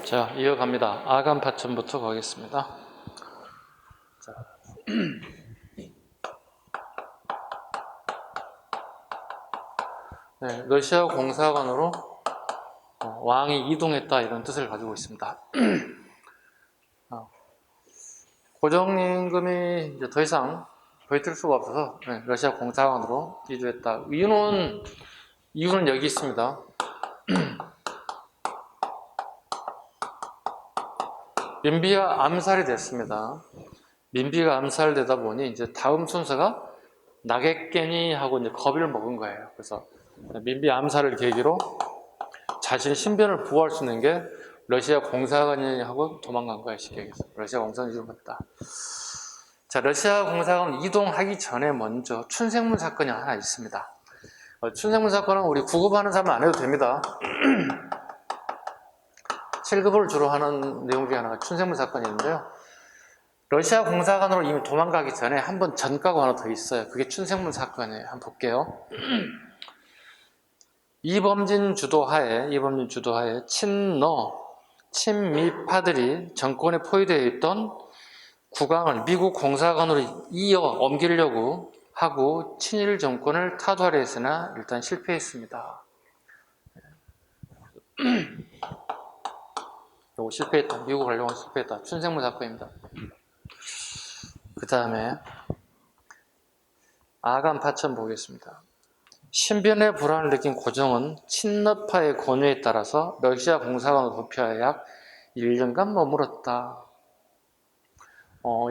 자, 이어갑니다. 아간 파천부터 가겠습니다. 자. 네, 러시아 공사관으로 왕이 이동했다 이런 뜻을 가지고 있습니다. 고정임금이 이제 더 이상 버틸 수가 없어서 러시아 공사관으로 이주했다. 이유는 여기 있습니다. 민비가 암살이 됐습니다. 민비가 암살되다 보니 이제 다음 순서가 나겟게니 하고 이제 겁을 먹은 거예요. 그래서 민비 암살을 계기로 자신의 신변을 보호할 수 있는 게 러시아 공사관이 하고 도망간 거예요. 쉽게 얘기해서 러시아 공사관이 이동했다. 자, 러시아 공사관 이동하기 전에 먼저 춘생문 사건이 하나 있습니다. 춘생문 사건은 우리 9급하는 사람은 안 해도 됩니다. 7급을 주로 하는 내용 중에 하나가 춘생문 사건인데요. 러시아 공사관으로 이미 도망가기 전에 한번 전과가 하나 더 있어요. 그게 춘생문 사건이에요. 한번 볼게요. 이범진 주도하에 친미파들이 정권에 포위되어 있던 국왕을 미국 공사관으로 이어 옮기려고 하고 친일 정권을 타도하려 했으나 일단 실패했습니다. 요거 실패했다. 미국 가려고 실패했다. 춘생문 사건입니다. 그 다음에 아간 파천 보겠습니다. 신변의 불안을 느낀 고종은 친러파의 권유에 따라서 러시아 공사관으로 도피하여 약 1년간 머물렀다.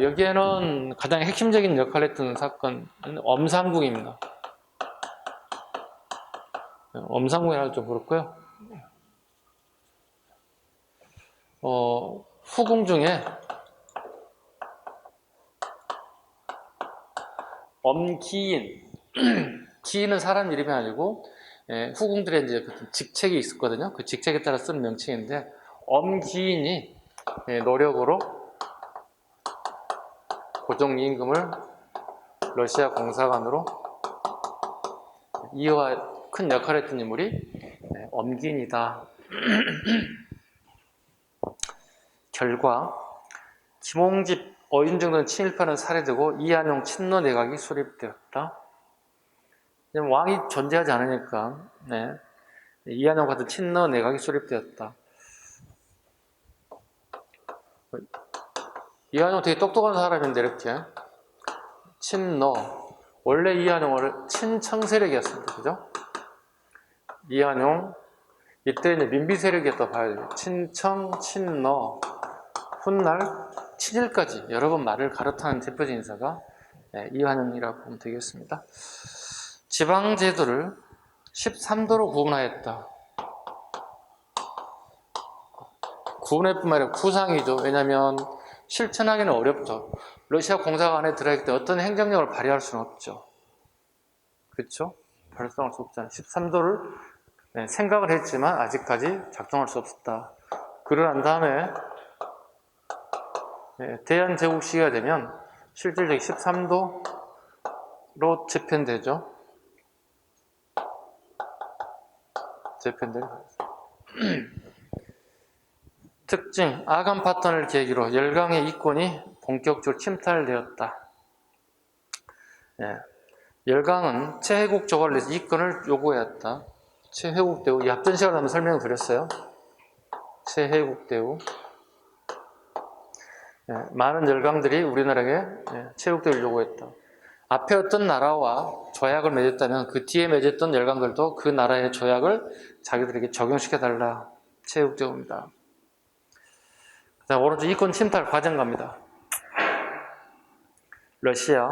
여기에는 가장 핵심적인 역할을 했던 사건은 엄삼국입니다. 엄삼국이라도 좀 그렇고요. 후궁 중에 엄기인, 기인은 사람 이름이 아니고 후궁들의 이제 직책이 있었거든요. 그 직책에 따라 쓰는 명칭인데 엄기인이 노력으로 고종 임금을 러시아 공사관으로 이어와 큰 역할을 했던 인물이 엄기인이다. 결과 김홍집, 어윤정 등 친일파는 살해되고 이한용 친러 내각이 수립되었다. 왕이 존재하지 않으니까 이한용 같은 친러 내각이 수립되었다. 이한용 되게 똑똑한 사람인데 이렇게 친러, 원래 이한용은 친청 세력이었습니다. 그죠? 이한용 이때 이제 민비 세력이었다 봐야 돼요. 친청, 친러, 훗날 친일까지 여러 번 말을 갈아타는 대표적인 인사가 이한용이라고 보면 되겠습니다. 지방제도를 13도로 구분하였다. 구분할 뿐만 아니라 구상이죠. 왜냐하면 실천하기는 어렵죠. 러시아 공사관에 들어있을 때 어떤 행정력을 발휘할 수는 없죠. 그렇죠? 발휘할 수 없잖아요. 13도를 생각을 했지만 아직까지 작동할 수 없었다. 그러고 난 다음에 대한제국 시기가 되면 실질적인 13도로 재편되죠. 특징, 아간 파턴을 계기로 열강의 이권이 본격적으로 침탈되었다. 열강은 최혜국 조각을 내서 이권을 요구했다. 최혜국 대우, 이 앞전 시간에 한번 설명을 드렸어요. 최혜국 대우. 많은 열강들이 우리나라에게 최혜국 대우를 요구했다. 앞에 어떤 나라와 조약을 맺었다면 그 뒤에 맺었던 열강들도 그 나라의 조약을 자기들에게 적용시켜달라. 최혜국 대우입니다. 그 다음 오른쪽 이권 침탈 과정 갑니다. 러시아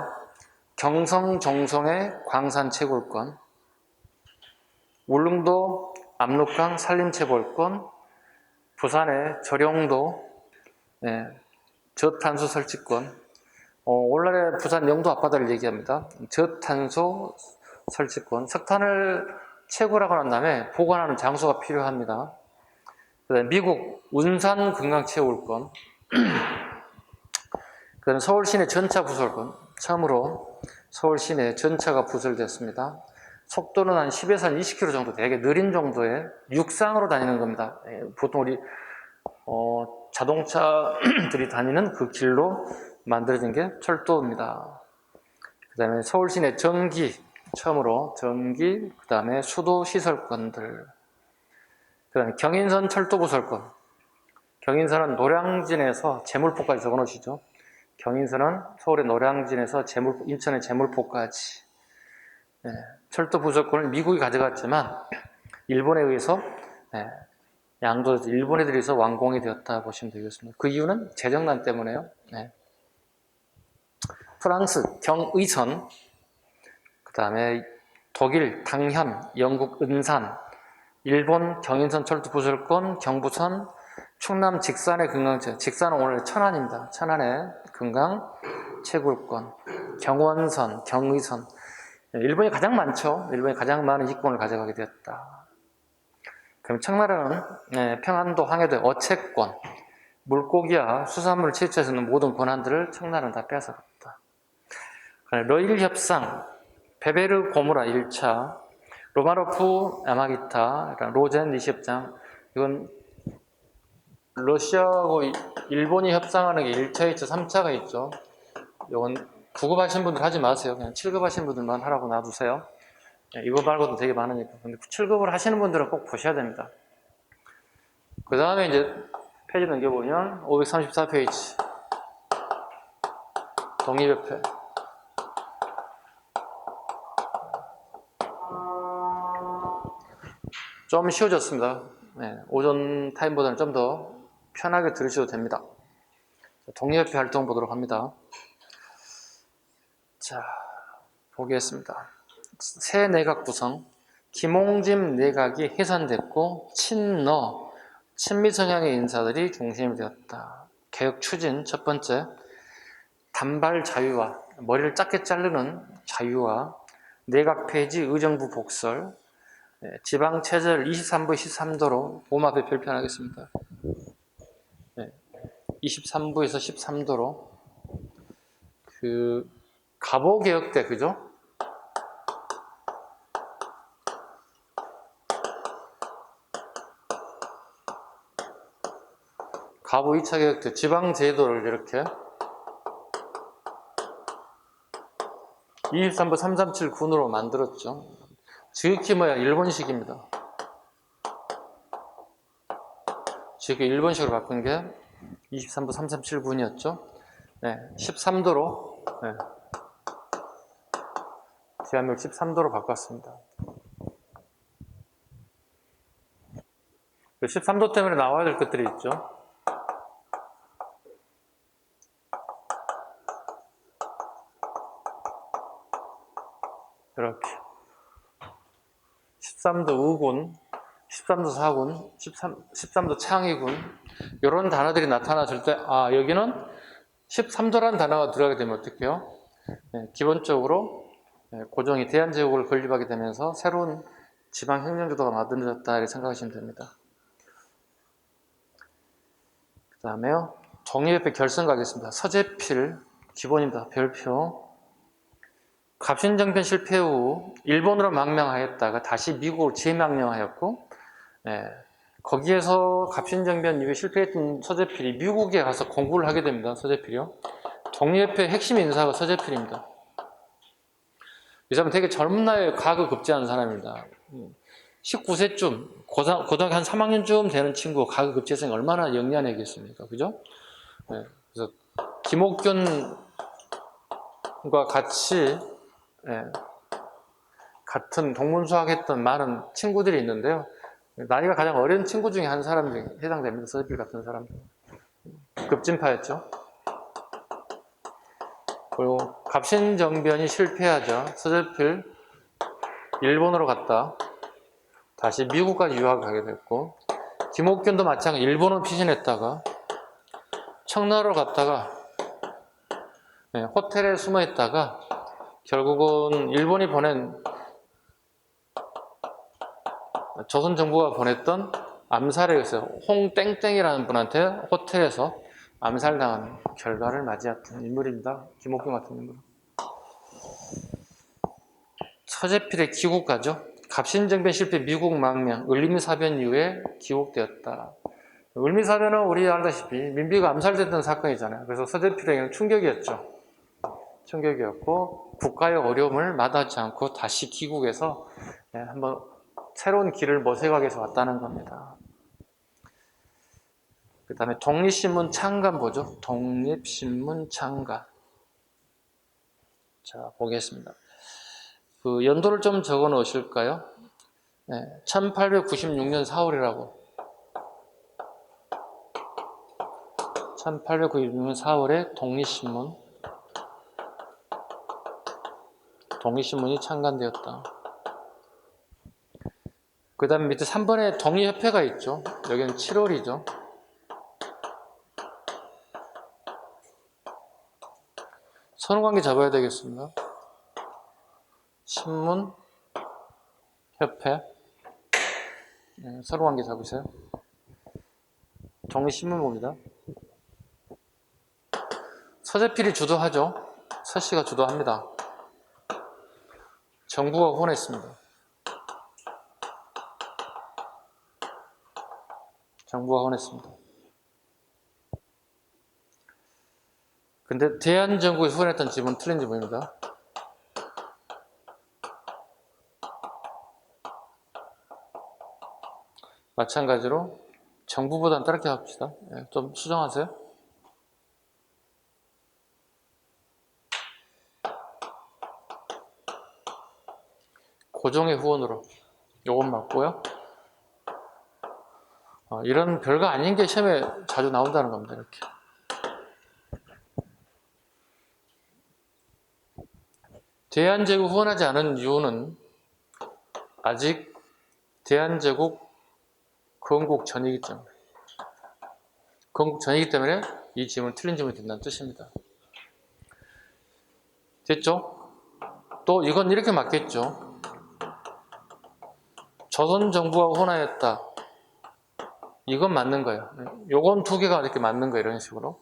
경성 정성의 광산 채굴권, 울릉도 압록강 산림 채굴권, 부산의 저룡도 저탄소 설치권, 오늘날의 부산 영도 앞바다를 얘기합니다. 저탄소 설치권, 석탄을 채굴하고 난 다음에 보관하는 장소가 필요합니다. 그다음에 미국 운산 금강 채굴권, 그다음 서울 시내 전차 부설권, 처음으로 서울 시내 전차가 부설됐습니다. 속도는 한 10에서 한 20km 정도 되게 느린 정도의 육상으로 다니는 겁니다. 보통 우리 자동차들이 다니는 그 길로 만들어진 게 철도입니다. 그 다음에 서울 시내 전기, 처음으로 전기, 그 다음에 수도 시설권들, 그 다음에 경인선 철도부설권. 경인선은 노량진에서 제물포까지 적어놓으시죠. 경인선은 서울의 노량진에서 인천의 제물포까지. 네, 철도부설권을 미국이 가져갔지만 일본에 의해서 양도돼서 일본에 들여서 완공이 되었다 보시면 되겠습니다. 그 이유는 재정난 때문에요. 네. 프랑스 경의선, 그 다음에 독일 당현, 영국 은산, 일본 경인선 철도부설권, 경부선, 충남 직산의 금강철, 직산은 오늘 천안입니다. 천안의 금강 채굴권, 경원선, 경의선. 일본이 가장 많죠. 일본이 가장 많은 이권을 가져가게 되었다. 그럼 청나라는 평안도, 황해도 어채권, 물고기와 수산물을 채취해서는 모든 권한들을 청나라는 다 빼앗아갔다. 러일 협상, 베베르 고무라 1차, 로마노프 야마기타, 로젠 니시 협상. 이건 러시아하고 일본이 협상하는 게 1차, 2차, 3차가 있죠. 이건 9급 하신 분들 하지 마세요. 그냥 7급 하신 분들만 하라고 놔두세요. 이거 말고도 되게 많으니까. 근데 7급을 하시는 분들은 꼭 보셔야 됩니다. 그 다음에 이제 페이지 넘겨보면 534페이지 독립협회. 좀 쉬워졌습니다. 오전 타임보다는 좀 더 편하게 들으셔도 됩니다. 독립협회 활동 보도록 합니다. 자, 보겠습니다. 새 내각 구성. 김홍짐 내각이 해산됐고 친미 성향의 인사들이 중심이 되었다. 개혁 추진 첫 번째, 단발 자유화, 머리를 짧게 자르는 자유화, 내각 폐지, 의정부 복설, 지방체제를 23부 13도로 봄앞에 별편하겠습니다. 23부에서 13도로 그 가보개혁 때 그죠? 가보 2차 개혁 때 지방제도를 이렇게 23부 337군으로 만들었죠. 지극히 일본식입니다. 지극히 일본식으로 바꾼 게 23부 337군이었죠. 13도로 대한민국 13도로 바꿨습니다. 13도 때문에 나와야 될 것들이 있죠. 이렇게 13도 의군, 13도 사군, 13도 창의군 이런 단어들이 나타났을 때 여기는 13도라는 단어가 들어가게 되면 어떻게 해요? 기본적으로 고종이 대한제국을 건립하게 되면서 새로운 지방행정제도가 만들어졌다 이렇게 생각하시면 됩니다. 그 다음에요. 독립협회 결성 가겠습니다. 서재필 기본입니다. 별표. 갑신정변 실패 후 일본으로 망명하였다가 다시 미국으로 재망명하였고 거기에서 갑신정변 이후에 실패했던 서재필이 미국에 가서 공부를 하게 됩니다. 서재필이요. 독립협회 핵심 인사가 서재필입니다. 이 사람은 되게 젊은 나이에 가급급제하는 사람입니다. 19세쯤 고등학교 한 3학년쯤 되는 친구가 가급급제성이 얼마나 영리하겠습니까? 그죠? 그래서 김옥균과 같이 같은 동문수학했던 많은 친구들이 있는데요. 나이가 가장 어린 친구 중에 한 사람 중에 해당됩니다. 서재필 같은 사람들. 급진파였죠. 그리고 갑신정변이 실패하자 서재필 일본으로 갔다 다시 미국까지 유학을 가게 됐고, 김옥균도 마찬가지 일본으로 피신했다가 청나라로 갔다가 호텔에 숨어 있다가 결국은 일본이 보낸 조선 정부가 보냈던 암살에 의해서 홍땡땡이라는 분한테 호텔에서 암살당한 결과를 맞이했던 인물입니다. 김옥균 같은 인물. 서재필의 귀국가죠. 갑신정변 실패, 미국 망명, 을림사변 이후에 귀국되었다. 을미사변은 우리 알다시피 민비가 암살됐던 사건이잖아요. 그래서 서대필에게는 충격이었죠. 충격이었고 국가의 어려움을 마다하지 않고 다시 귀국해서 한번 새로운 길을 모색하기 위해서 왔다는 겁니다. 그 다음에 독립신문 창간 보죠. 독립신문 창간. 자, 보겠습니다. 그 연도를 좀 적어 놓으실까요? 1896년 4월이라고. 1896년 4월에 독립신문이 창간되었다. 그 다음에 밑에 3번에 독립협회가 있죠. 여기는 7월이죠. 선후관계 잡아야 되겠습니다. 신문, 협회. 선후관계 잡으세요. 독립신문봅니다. 서재필이 주도하죠. 서씨가 주도합니다. 정부가 후원했습니다. 정부가 후원했습니다. 근데 대한정부에 후원했던 지문은 틀린 지문입니다. 마찬가지로 정부보다는 다르게 합시다. 좀 수정하세요. 고종의 후원으로. 요건 맞고요. 이런 별거 아닌 게 시험에 자주 나온다는 겁니다. 이렇게. 대한제국 후원하지 않은 이유는 아직 대한제국 건국 전이기 때문에. 건국 전이기 때문에 이 지문은 틀린 지문이 된다는 뜻입니다. 됐죠? 또 이건 이렇게 맞겠죠? 조선정부가 후원하였다. 이건 맞는 거예요. 요건 두 개가 이렇게 맞는 거예요. 이런 식으로.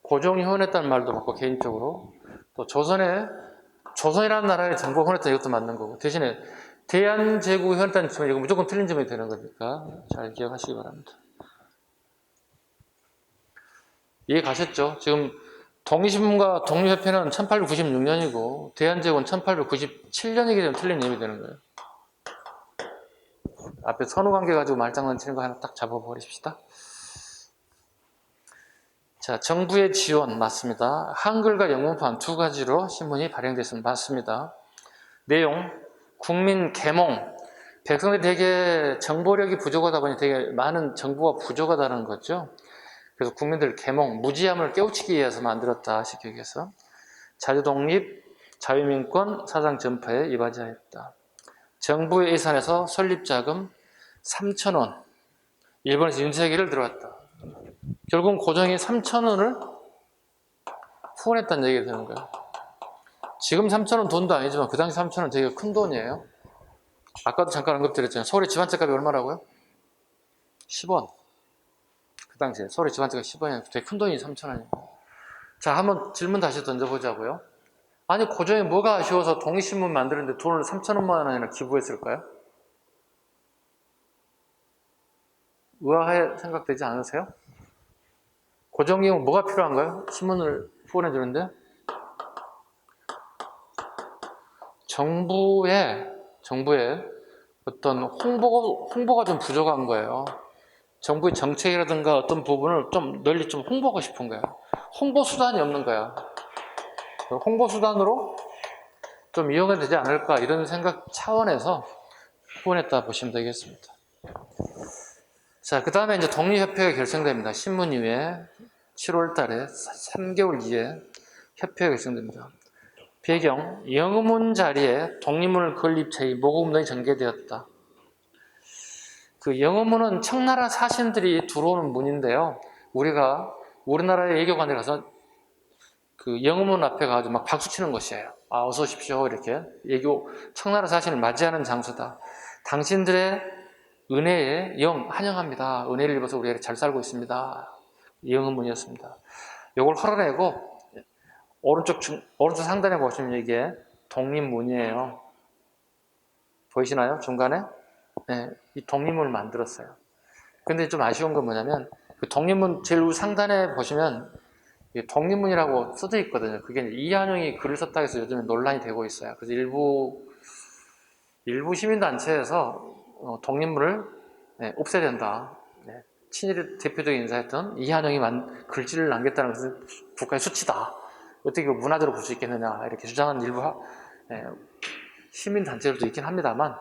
고종이 후원했다는 말도 맞고 개인적으로. 또 조선이라는 나라의 정부가 후원했다 이것도 맞는 거고. 대신에 대한제국이 후원했다는 지문 이건 무조건 틀린 지문이 되는 거니까 잘 기억하시기 바랍니다. 이해 가셨죠? 지금 독립신문과 독립협회는 1896년이고 대한제국은 1897년이기 때문에 틀린 예이 되는 거예요. 앞에 선후관계 가지고 말장난 치는 거 하나 딱 잡아버리십시다. 자, 정부의 지원 맞습니다. 한글과 영문판 두 가지로 신문이 발행됐습니다. 맞습니다. 내용, 국민 계몽. 백성들이 되게 정보력이 부족하다 보니 되게 많은 정보가 부족하다는 거죠. 그래서 국민들 계몽, 무지함을 깨우치기 위해서 만들었다. 시기에서 자주독립, 자유민권, 사상 전파에 이바지하였다. 정부의 예산에서 설립자금 3,000원. 일본에서 윤세기를 들어왔다. 결국은 고종이 3,000원을 후원했다는 얘기가 되는 거예요. 지금 3,000원 돈도 아니지만 그 당시 3,000원 되게 큰 돈이에요. 아까도 잠깐 언급드렸잖아요. 서울의 집안채값이 얼마라고요? 10원. 그 당시에 서울의 집안채값 10원이니까 되게 큰 돈이 3,000원이에요. 자, 한번 질문 다시 던져보자고요. 아니, 고종이 뭐가 아쉬워서 독립신문 만드는데 돈을 3,000원만 원이나 기부했을까요? 의아해 생각되지 않으세요? 고종이 뭐가 필요한가요? 신문을 후원해 주는데 정부의 어떤 홍보가 좀 부족한 거예요. 정부의 정책이라든가 어떤 부분을 좀 널리 좀 홍보하고 싶은 거예요. 홍보 수단이 없는 거야. 홍보 수단으로 좀 이용이 되지 않을까 이런 생각 차원에서 후원했다 보시면 되겠습니다. 자, 그 다음에 이제 독립협회가 결성됩니다. 신문 이후에 7월 달에 3개월 뒤에 협회가 결성됩니다. 배경, 영음문 자리에 독립문을 건립체의 모국문이 전개되었다. 그 영음문은 청나라 사신들이 들어오는 문인데요. 우리가 우리나라의 외교관에 가서 그 영음문 앞에 가서 막 박수 치는 것이에요. 아, 어서 오십시오. 이렇게 청나라 사신을 맞이하는 장소다. 당신들의 은혜에 환영합니다. 은혜를 입어서 우리가 잘 살고 있습니다. 영음문이었습니다. 이걸 헐어내고 오른쪽 상단에 보시면 이게 독립문이에요. 보이시나요? 중간에? 네, 이 독립문을 만들었어요. 근데 좀 아쉬운 건 뭐냐면 그 독립문 제일 상단에 보시면 독립문이라고 써져 있거든요. 그게 이한용이 글을 썼다 해서 요즘에 논란이 되고 있어요. 그래서 일부 시민단체에서 독립문을 없애야 된다. 친일의 대표적인 인사였던 이한용이 글씨를 남겼다는 것은 국가의 수치다. 어떻게 이걸 문화재로 볼 수 있겠느냐 이렇게 주장하는 일부 시민단체들도 있긴 합니다만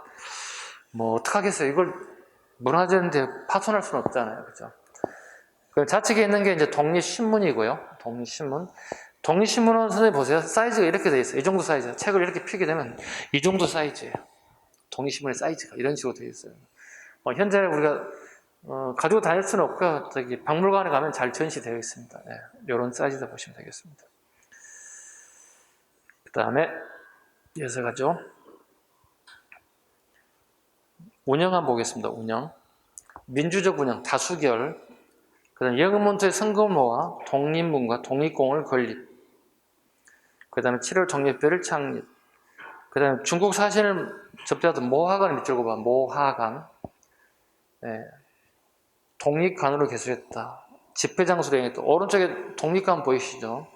뭐 어떡하겠어요. 이걸 문화재인데 파손할 수는 없잖아요. 그죠? 그 좌측에 있는 게 이제 독립신문이고요. 독립신문. 독립신문은 선생님 보세요. 사이즈가 이렇게 돼 있어요. 이 정도 사이즈. 책을 이렇게 펴게 되면 이 정도 사이즈예요. 독립신문의 사이즈가 이런 식으로 돼 있어요. 현재 우리가 가지고 다닐 수는 없고요. 저기 박물관에 가면 잘 전시되어 있습니다. 이런 사이즈다 보시면 되겠습니다. 그 다음에 이어서 가죠. 운영 한번 보겠습니다. 운영. 민주적 운영, 다수결. 그 다음에 영문토의 성금을 모아 독립문과 독립공을 건립. 그 다음에 7월 독립대를 창립. 그 다음에 중국 사신을 접대하던 모하관을 밑줄고 봐. 모하관. 독립관으로 개설했다. 집회장소로 행했다. 오른쪽에 독립관 보이시죠?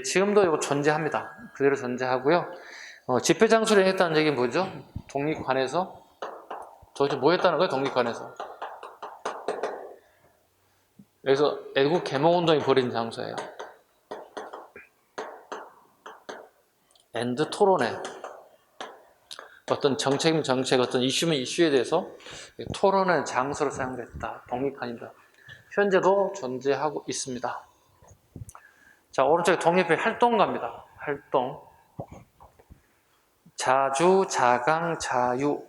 지금도 이거 존재합니다. 그대로 존재하고요. 집회장소로 행했다는 얘기는 뭐죠? 독립관에서 도대체 뭐 했다는 거예요? 독립관에서. 여기서 애국 개몽운동이 벌어진 장소예요. 엔드 토론회. 어떤 정책이면 정책, 어떤 이슈면 이슈에 대해서 토론의 장소로 사용됐다. 독립관입니다. 현재도 존재하고 있습니다. 자, 오른쪽에 독립회 활동가입니다. 활동. 자주, 자강, 자유.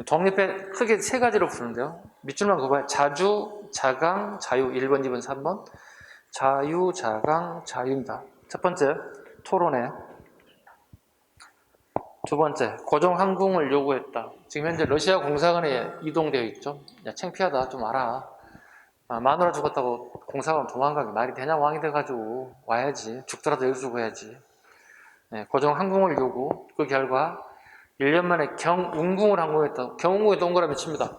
독립회 크게 세 가지로 부르는데요. 밑줄만 그어봐요. 자주, 자강, 자유. 1번, 2번, 3번. 자유, 자강, 자유입니다. 첫 번째, 토론회. 두 번째, 고종 항공을 요구했다. 지금 현재 러시아 공사관에 이동되어 있죠. 야, 창피하다. 좀 와라. 마누라 죽었다고 공사관 도망가기 말이 되냐? 왕이 돼가지고 와야지. 죽더라도 여기서 죽어야지. 고종 항공을 요구. 그 결과 1년 만에 경운궁을 항공했다. 경운궁에 동그라미 칩니다.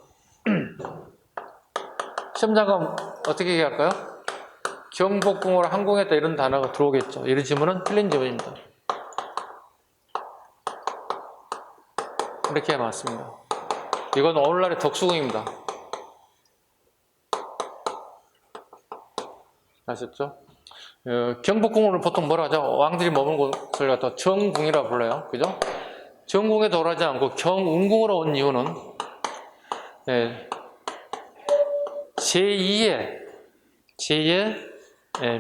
시험장관 어떻게 얘기할까요? 경복궁을 항공했다 이런 단어가 들어오겠죠. 이런 지문은 틀린 지문입니다. 이렇게 맞습니다. 이건 오늘날의 덕수궁입니다. 아셨죠? 경복궁을 보통 뭐라 하죠? 왕들이 머문 곳을 갖다 정궁이라고 불러요. 그죠? 정궁에 돌아가지 않고 경운궁으로 온 이유는 제2의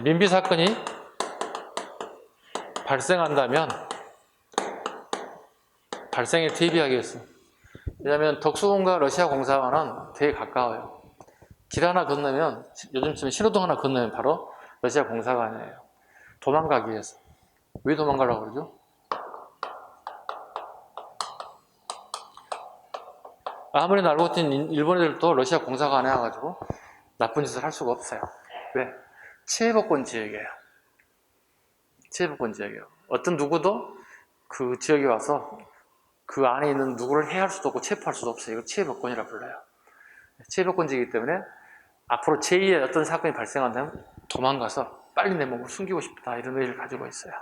민비 사건이 발생한다면 발생에 대비하기 위해서. 왜냐하면 덕수궁과 러시아 공사관은 되게 가까워요. 길 하나 건너면, 요즘쯤에 신호등 하나 건너면 바로 러시아 공사관이에요. 도망가기 위해서. 왜 도망가려고 그러죠? 아무리 날고 뛴 일본 애들도 러시아 공사관에 와가지고 나쁜 짓을 할 수가 없어요. 왜? 치해복권 지역이에요. 치해복권 지역이에요. 어떤 누구도 그 지역에 와서 그 안에 있는 누구를 해할 수도 없고 체포할 수도 없어요. 이거 치해복권이라 불러요. 치해복권지이기 때문에 앞으로 제2의 어떤 사건이 발생한다면 도망가서 빨리 내 몸을 숨기고 싶다 이런 의지를 가지고 있어요.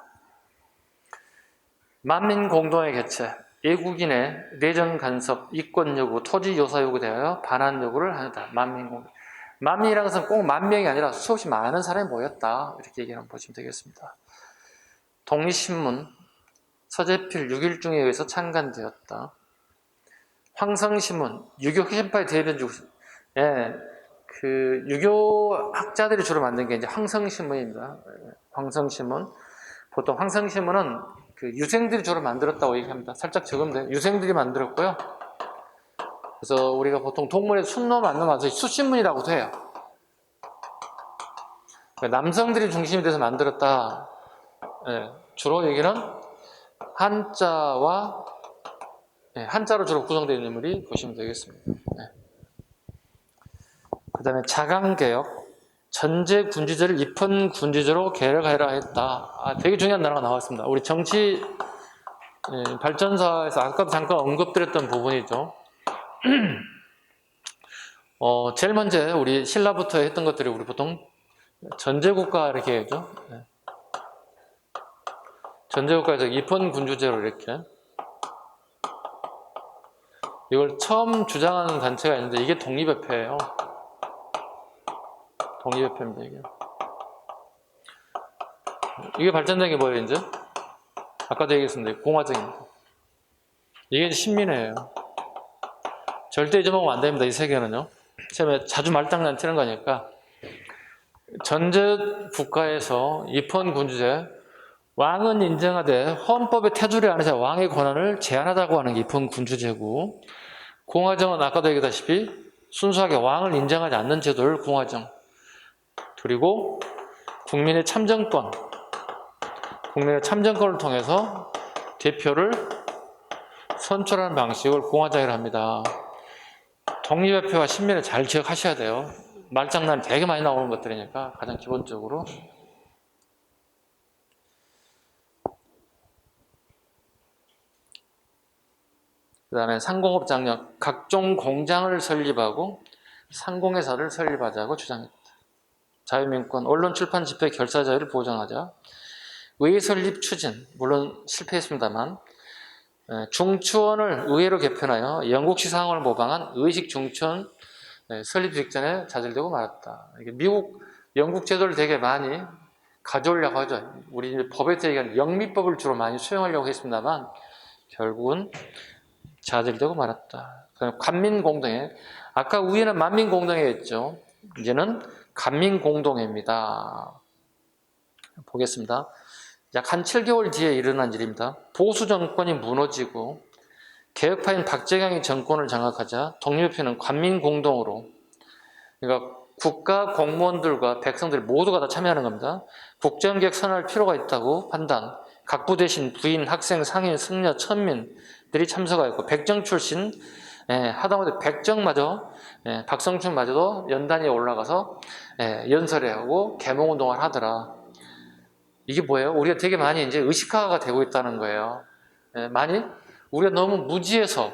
만민공동의 개최, 외국인의 내정 간섭, 이권 요구, 토지 요사 요구에 대하여 반환 요구를 하였다. 만민공동. 만민이라는 것은 꼭 만 명이 아니라 수없이 많은 사람이 모였다. 이렇게 얘기를 한번 보시면 되겠습니다. 독립신문, 서재필 6.1중에 의해서 창간되었다. 황성신문, 유교 혁신파의 대변주. 그 유교 학자들이 주로 만든 게 이제 황성신문입니다. 황성신문. 보통 황성신문은 그 유생들이 주로 만들었다고 얘기합니다. 살짝 적으면 돼요. 유생들이 만들었고요. 그래서 우리가 보통 동물의 순놈 안 넘어서 수신문이라고도 해요. 남성들이 중심이 돼서 만들었다. 주로 얘기는 한자로 주로 구성되어 있는 인물이 보시면 되겠습니다. 그 다음에 자강개혁, 전제 군주제를 입헌 군주제로 개혁하라 했다. 되게 중요한 단어가 나왔습니다. 우리 정치 발전사에서 아까도 잠깐 언급드렸던 부분이죠. 제일 먼저 우리 신라부터 했던 것들이 우리 보통 전제국가 이렇게 해죠. 네. 전제국가에서 입헌군주제로 이렇게. 이걸 처음 주장하는 단체가 있는데 이게 독립협회예요. 독립협회입니다, 이게. 이게 발전된 게 뭐예요, 이제? 아까도 얘기했습니다. 공화정입니다. 이게 신민회예요. 절대 잊어먹으면 안 됩니다, 이 세계는요. 처음에 자주 말장난 치는 거니까. 전제 국가에서 입헌군주제, 왕은 인정하되 헌법의 테두리 안에서 왕의 권한을 제한하자고 하는 게 입헌군주제고, 공화정은 아까도 얘기했다시피 순수하게 왕을 인정하지 않는 제도를 공화정. 그리고 국민의 참정권을 통해서 대표를 선출하는 방식을 공화정이라고 합니다. 독립협회와 신민을 잘 기억하셔야 돼요. 말장난 되게 많이 나오는 것들이니까 가장 기본적으로. 그 다음에 상공업장려, 각종 공장을 설립하고 상공회사를 설립하자고 주장했다. 자유민권, 언론, 출판, 집회, 결사 자유를 보장하자. 의회 설립 추진, 물론 실패했습니다만, 중추원을 의회로 개편하여 영국식 상황을 모방한 의식 중추원 설립 직전에 좌절되고 말았다. 이게 미국, 영국 제도를 되게 많이 가져오려고 하죠. 우리 이제 법에서 얘기하는 영미법을 주로 많이 수용하려고 했습니다만, 결국은 좌절되고 말았다. 관민공동회, 아까 위에는 만민공동회였죠. 이제는 간민공동회입니다. 보겠습니다. 약 한 7개월 뒤에 일어난 일입니다. 보수 정권이 무너지고 개혁파인 박재경이 정권을 장악하자 독립협회는 관민공동으로, 그러니까 국가 공무원들과 백성들 모두가 다 참여하는 겁니다. 국정개혁 선언할 필요가 있다고 판단, 각부 대신 부인, 학생, 상인, 승려, 천민들이 참석하였고 백정 출신 하다못해 백정마저 박성춘마저도 연단위에 올라가서 연설회하고 계몽운동을 하더라. 이게 뭐예요? 우리가 되게 많이 이제 의식화가 되고 있다는 거예요. 많이 우리가 너무 무지해서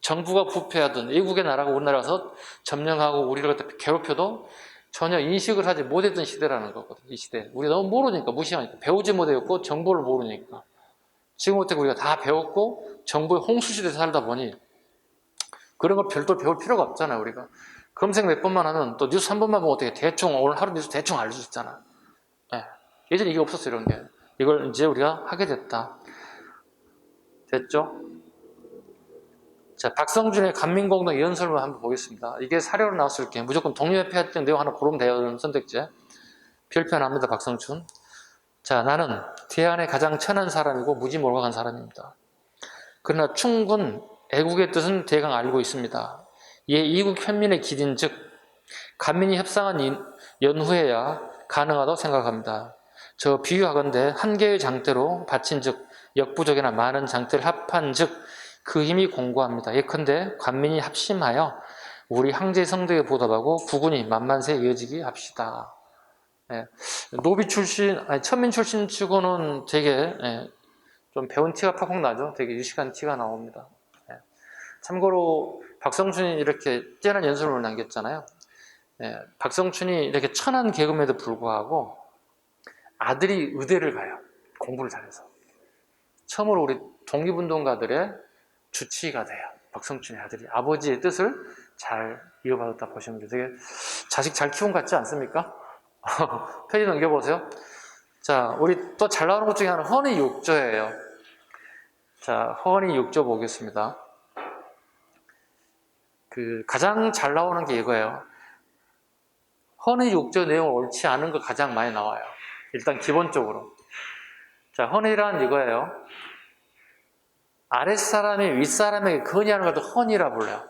정부가 부패하든 외국의 나라가 우리나라에서 점령하고 우리를 갖다 괴롭혀도 전혀 인식을 하지 못했던 시대라는 거거든요. 이 시대. 우리가 너무 모르니까, 무시하니까, 배우지 못했고 정보를 모르니까. 지금부터 우리가 다 배웠고 정보의 홍수시대에 살다 보니 그런 걸 별도 배울 필요가 없잖아요. 우리가 검색 몇 번만 하면 또 뉴스 한 번만 보면 어떻게 대충 오늘 하루 뉴스 대충 알 수 있잖아. 예전에 이게 없었어요. 이런 게. 이걸 이제 우리가 하게 됐다. 됐죠? 자, 박성준의 간민공동 연설을 한번 보겠습니다. 이게 사료로 나왔을 게 무조건 독립협회 했던 내용 하나 고르면 돼요. 선택제. 별편합니다. 박성춘. 자, 나는 대한의 가장 천한 사람이고 무지몰각한 사람입니다. 그러나 충군 애국의 뜻은 대강 알고 있습니다. 이에 이국 현민의 길인 즉 간민이 협상한 연후에야 가능하다고 생각합니다. 저 비유하건대 한 개의 장대로 바친 즉 역부족이나 많은 장대를 합한 즉 그 힘이 공고합니다. 예컨대 관민이 합심하여 우리 황제 성덕에 보답하고 국군이 만만세 이어지게 합시다. 노비 출신, 천민 출신 치고는 되게 좀 배운 티가 팍팍 나죠. 되게 유식한 티가 나옵니다. 참고로 박성춘이 이렇게 뛰어난 연설문을 남겼잖아요. 박성춘이 이렇게 천한 계급에도 불구하고 아들이 의대를 가요. 공부를 잘해서. 처음으로 우리 독립운동가들의 주치의가 돼요. 박성춘의 아들이 아버지의 뜻을 잘 이어받았다 보시면 돼요. 되게 자식 잘 키운 것 같지 않습니까? 페이지 넘겨보세요. 자, 우리 또 잘 나오는 것 중에 하나는 헌의 6조예요. 자, 헌의 6조 보겠습니다. 가장 잘 나오는 게 이거예요. 헌의 6조 내용을 옳지 않은 거 가장 많이 나와요. 일단 기본적으로. 자, 헌의란 이거예요. 아랫사람이 윗사람에게 건의하는 것도 헌의라 불러요.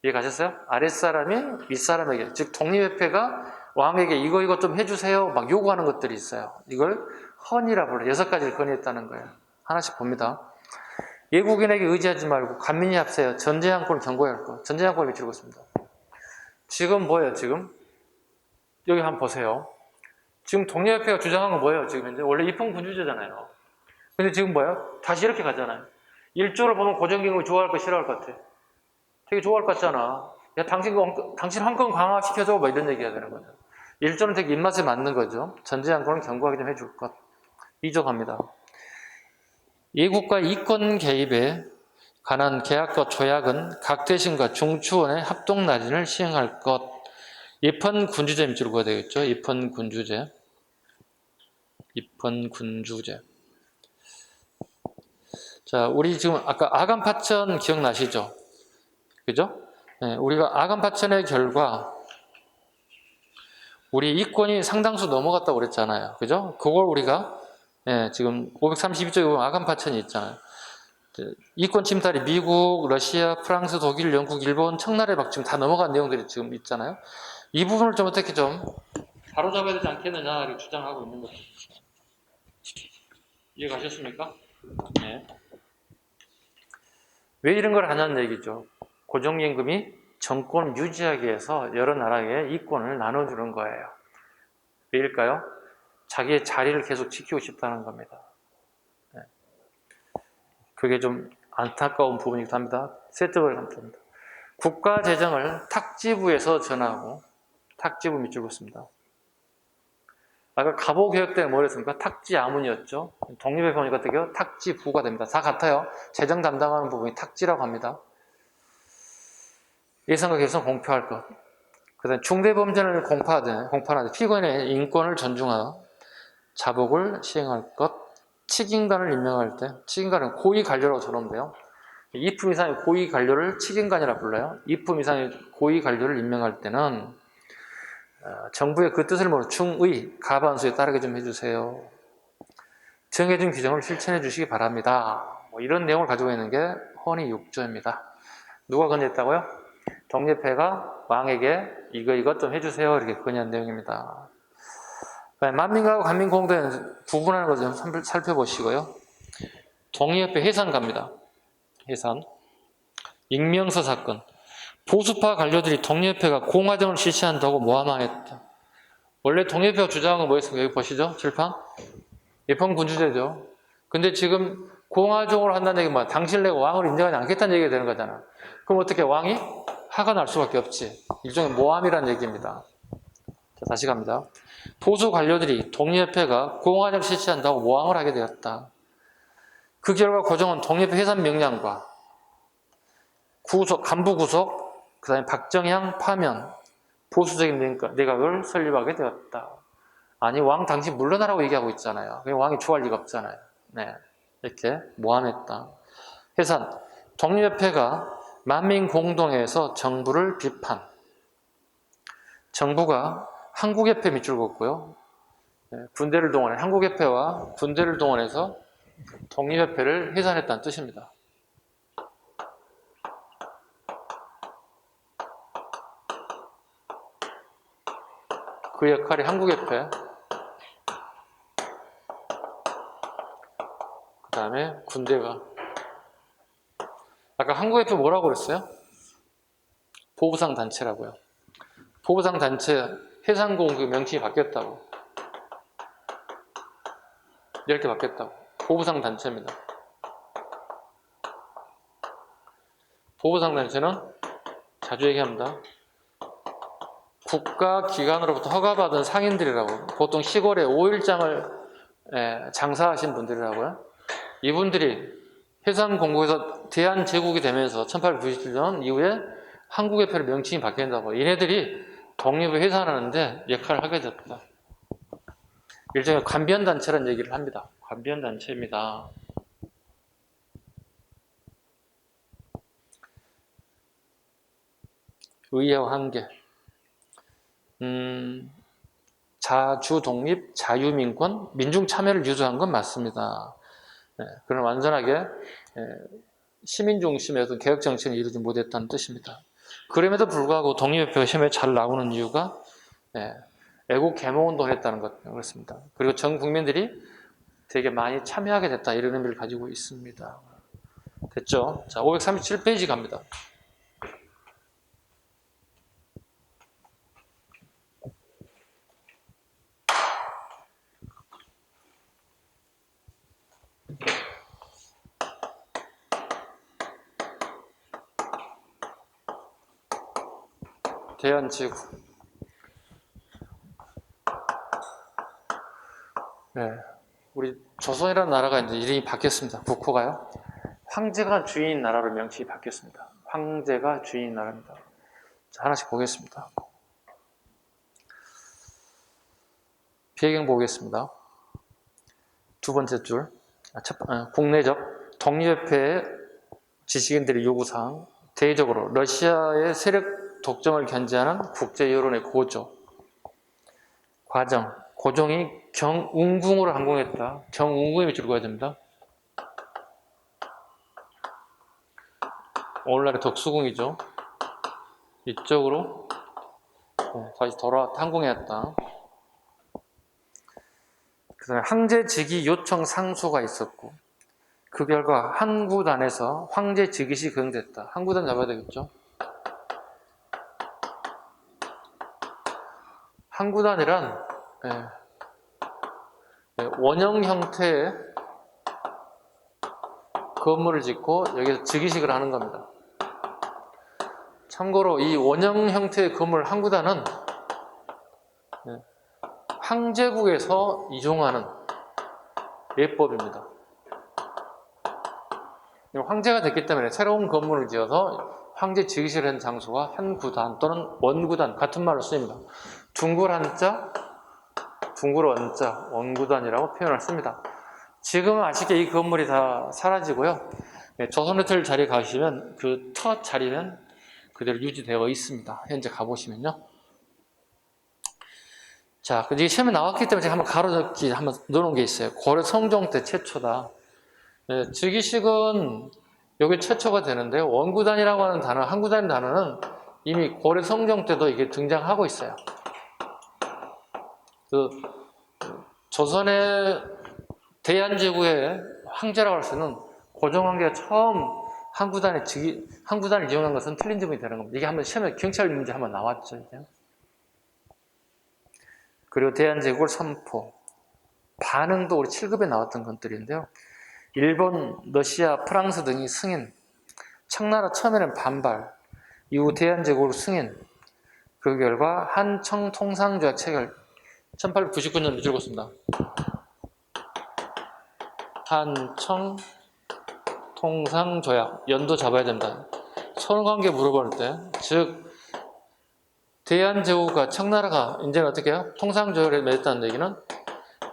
이해 가셨어요? 아랫사람이 윗사람에게, 즉 독립협회가 왕에게 이거 좀 해주세요 막 요구하는 것들이 있어요. 이걸 헌의라 불러요. 6가지를 건의했다는 거예요. 하나씩 봅니다. 외국인에게 의지하지 말고 간민이 합세하여 전제양권을 경고해야 할 것. 전제양권을 미치고 있습니다. 지금 뭐예요? 지금 여기 한번 보세요. 지금 독립협회가 주장한 건 뭐예요? 지금 현재 원래 입헌군주제잖아요. 근데 지금 뭐예요? 다시 이렇게 가잖아요. 1조를 보면 고정경을 좋아할 거 싫어할 것 같아. 되게 좋아할 것 같잖아. 야, 당신 헌금 강화시켜줘. 뭐 이런 얘기가 되는 거죠. 1조는 되게 입맛에 맞는 거죠. 전제한권은 경고하게 좀 해줄 것. 2조 갑니다. 예국과 이권 개입에 관한 계약과 조약은 각 대신과 중추원의 합동 날인을 시행할 것. 입헌군주제 밑줄 그어야 되겠죠. 입헌군주제. 입헌군주제. 자, 우리 지금 아까 아간파천 기억나시죠? 그죠? 네, 우리가 아간파천의 결과 우리 이권이 상당수 넘어갔다고 그랬잖아요. 그죠? 그걸 우리가 지금 532쪽에 보면 아간파천이 있잖아요. 이권 침탈이 미국, 러시아, 프랑스, 독일, 영국, 일본, 청나라에 막 지금 다 넘어간 내용들이 지금 있잖아요. 이 부분을 좀 어떻게 좀 바로잡아야 되지 않겠느냐 이렇게 주장하고 있는 거죠. 이해가셨습니까? 네. 왜 이런 걸 하냐는 얘기죠. 고정임금이 정권 유지하기 위해서 여러 나라에 이권을 나눠주는 거예요. 왜일까요? 자기의 자리를 계속 지키고 싶다는 겁니다. 네. 그게 좀 안타까운 부분이기도 합니다. 세트를 합니다. 국가 재정을 탁지부에서 전하고 탁지부 밑줄 긋습니다. 아까 가보개혁 때 뭐랬습니까? 탁지아문이었죠. 독립에 보니까 어떻게요? 탁지부가 됩니다. 다 같아요. 재정 담당하는 부분이 탁지라고 합니다. 예산과 결산 공표할 것. 그 다음에 중대범죄를 공판하되 피고인의 인권을 존중하여 자복을 시행할 것. 책임관을 임명할 때, 책임관은 고위관료라고 저러는데요. 이품 이상의 고위관료를 책임관이라 불러요. 이품 이상의 고위관료를 임명할 때는 정부의 그 뜻을 모르는 충의, 가반수에 따르게 좀 해주세요. 정해진 규정을 실천해 주시기 바랍니다. 뭐 이런 내용을 가지고 있는 게 헌의 6조입니다. 누가 건의했다고요? 독립회가 왕에게 이것 좀 해주세요. 이렇게 건의한 내용입니다. 만민과 관민공동에 구분하는 것을 좀 살펴보시고요. 독립회 해산 갑니다. 해산. 익명서 사건. 보수파 관료들이 독립회가 공화정을 실시한다고 모함하였다. 원래 독립회가 주장한 건 뭐였습니까? 여기 보시죠. 칠판. 입헌군주제죠. 근데 지금 공화정으로 한다는 얘기는 뭐야? 당신 내가 왕을 인정하지 않겠다는 얘기가 되는 거잖아. 그럼 어떻게 왕이 화가 날 수밖에 없지. 일종의 모함이라는 얘기입니다. 자, 다시 갑니다. 보수 관료들이 독립회가 공화정 실시한다고 모함을 하게 되었다. 그 결과 고종은 독립회 해산 명령과 간부 구속, 그 다음에 박정향 파면, 보수적인 내각을 설립하게 되었다. 아니, 왕 당신 물러나라고 얘기하고 있잖아요. 왕이 좋아할 리가 없잖아요. 네, 이렇게 모함했다. 해산. 독립협회가 만민공동회에서 정부를 비판. 정부가 한국협회 밑줄 긋고요. 네, 군대를 동원해, 한국협회와 군대를 동원해서 독립협회를 해산했다는 뜻입니다. 그 역할이 한국협회, 그 다음에 군대가. 아까 한국협회 뭐라고 그랬어요? 보부상 단체라고요. 보부상 단체 해상공 그 명칭이 바뀌었다고. 이렇게 바뀌었다고. 보부상 단체입니다. 보부상 단체는 자주 얘기합니다. 국가기관으로부터 허가받은 상인들이라고. 보통 시골에 5일장을 장사하신 분들이라고요. 이분들이 해상공국에서 대한제국이 되면서 1897년 이후에 한국협회로 명칭이 바뀐다고. 얘네들이 독립을 해산하는데 역할을 하게 됐다. 일종의 관변단체라는 얘기를 합니다. 관변단체입니다. 의회와 한계. 자주독립, 자유민권, 민중참여를 유도한 건 맞습니다. 네, 그런 완전하게 시민 중심의 어떤 개혁 정치는 이루지 못했다는 뜻입니다. 그럼에도 불구하고 독립협회가 시험에 잘 나오는 이유가 애국 계몽운동을 했다는 것 그렇습니다. 그리고 전 국민들이 되게 많이 참여하게 됐다 이런 의미를 가지고 있습니다. 됐죠? 자, 537페이지 갑니다. 대한제국. 네, 우리 조선이라는 나라가 이제 이름이 바뀌었습니다. 국호가요. 황제가 주인인 나라로 명칭이 바뀌었습니다. 황제가 주인인 나라입니다. 자, 하나씩 보겠습니다. 배경 보겠습니다. 두 번째 줄, 국내적 독립협회의 지식인들의 요구사항, 대외적으로 러시아의 세력 독점을 견제하는 국제 여론의 고조, 과정, 고종이 경운궁으로 항공했다. 경운궁이 밑으로 가야 됩니다. 오늘날의 덕수궁이죠. 이쪽으로 다시 돌아왔다. 항공해왔다. 그 다음에 황제직위 요청 상소가 있었고, 그 결과 항구단에서 황제직위시 거행됐다. 항구단 잡아야 되겠죠. 항구단이란 원형 형태의 건물을 짓고 여기서 즉위식을 하는 겁니다. 참고로 이 원형 형태의 건물 항구단은 황제국에서 이종하는 예법입니다. 황제가 됐기 때문에 새로운 건물을 지어서 황제 즉위식을 한 장소가 한 구단 또는 원구단, 같은 말로 쓰입니다. 둥굴 한자, 둥굴 원자, 원구단이라고 표현을 씁니다. 지금은 아쉽게 이 건물이 다 사라지고요. 조선호텔 자리에 가시면 그 터 자리는 그대로 유지되어 있습니다. 현재 가보시면요. 자, 이게 시험에 나왔기 때문에 제가 한번 가로적기 한번 넣어놓은 게 있어요. 고려 성종 때 최초다. 즉위식은 여기 최초가 되는데요. 원구단이라고 하는 단어, 항구단이라는 단어는 이미 고려 성종 때도 이게 등장하고 있어요. 그 조선의 대한제국의 황제라고 할 수는 고종황제가 처음 항구단을 이용한 것은 틀린 점이 되는 겁니다. 이게 한번 시험에 경찰 문제 한번 나왔죠. 이제. 그리고 대한제국을 선포. 반응도 우리 7급에 나왔던 것들인데요. 일본, 러시아, 프랑스 등이 승인. 청나라 처음에는 반발. 이후 대한제국을 승인. 그 결과 한청통상조약 체결. 1899년 읽었습니다. 한청통상조약. 연도 잡아야 된다. 선후관계 물어볼 때, 즉 대한제국과 청나라가 이제는 어떻게 해요? 통상조약을 맺었다는 얘기는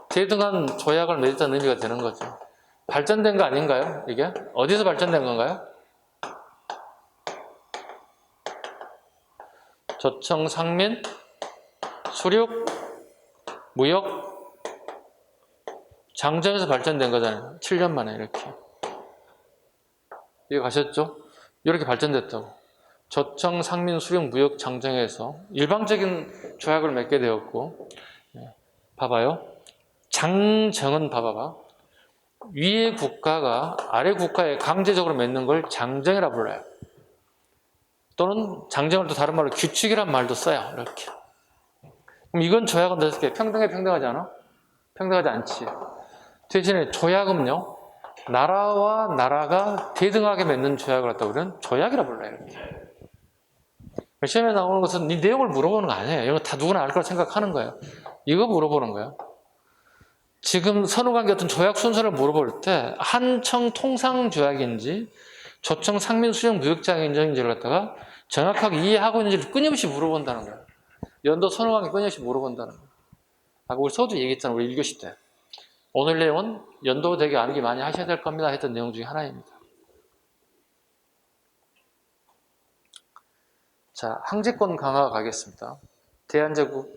대등한 조약을 맺었다는 의미가 되는 거죠. 발전된 거 아닌가요? 이게? 어디서 발전된 건가요? 조청, 상민, 수륙, 무역, 장정에서 발전된 거잖아요. 7년 만에 이렇게. 이해 가셨죠? 이렇게 발전됐다고. 조청, 상민, 수륙, 무역, 장정에서 일방적인 조약을 맺게 되었고, 봐봐요. 장정은 봐봐봐. 위의 국가가 아래 국가에 강제적으로 맺는 걸 장정이라 불러요. 또는 장정을 또 다른 말로 규칙이란 말도 써요. 이렇게. 그럼 이건 조약은 어떻게 평등해? 평등하지 않아? 평등하지 않지. 대신에 조약은요, 나라와 나라가 대등하게 맺는 조약을 갖다 우리는 조약이라 불러요. 이렇게. 시험에 나오는 것은 이 내용을 물어보는 거 아니에요. 이거 다 누구나 알 거라 생각하는 거예요. 이거 물어보는 거예요. 지금 선후관계 어떤 조약 순서를 물어볼 때 한청 통상조약인지 조청 상민 수령 무역장인지를 갖다가 정확하게 이해하고 있는지를 끊임없이 물어본다는 거예요. 연도 선후관계 끊임없이 물어본다는 거예요. 아까 우리 서두 얘기했잖아요. 우리 1교시 때. 오늘 내용은 연도 되게 암기 많이 하셔야 될 겁니다 했던 내용 중에 하나입니다. 자, 황제권 강화 가겠습니다. 대한제국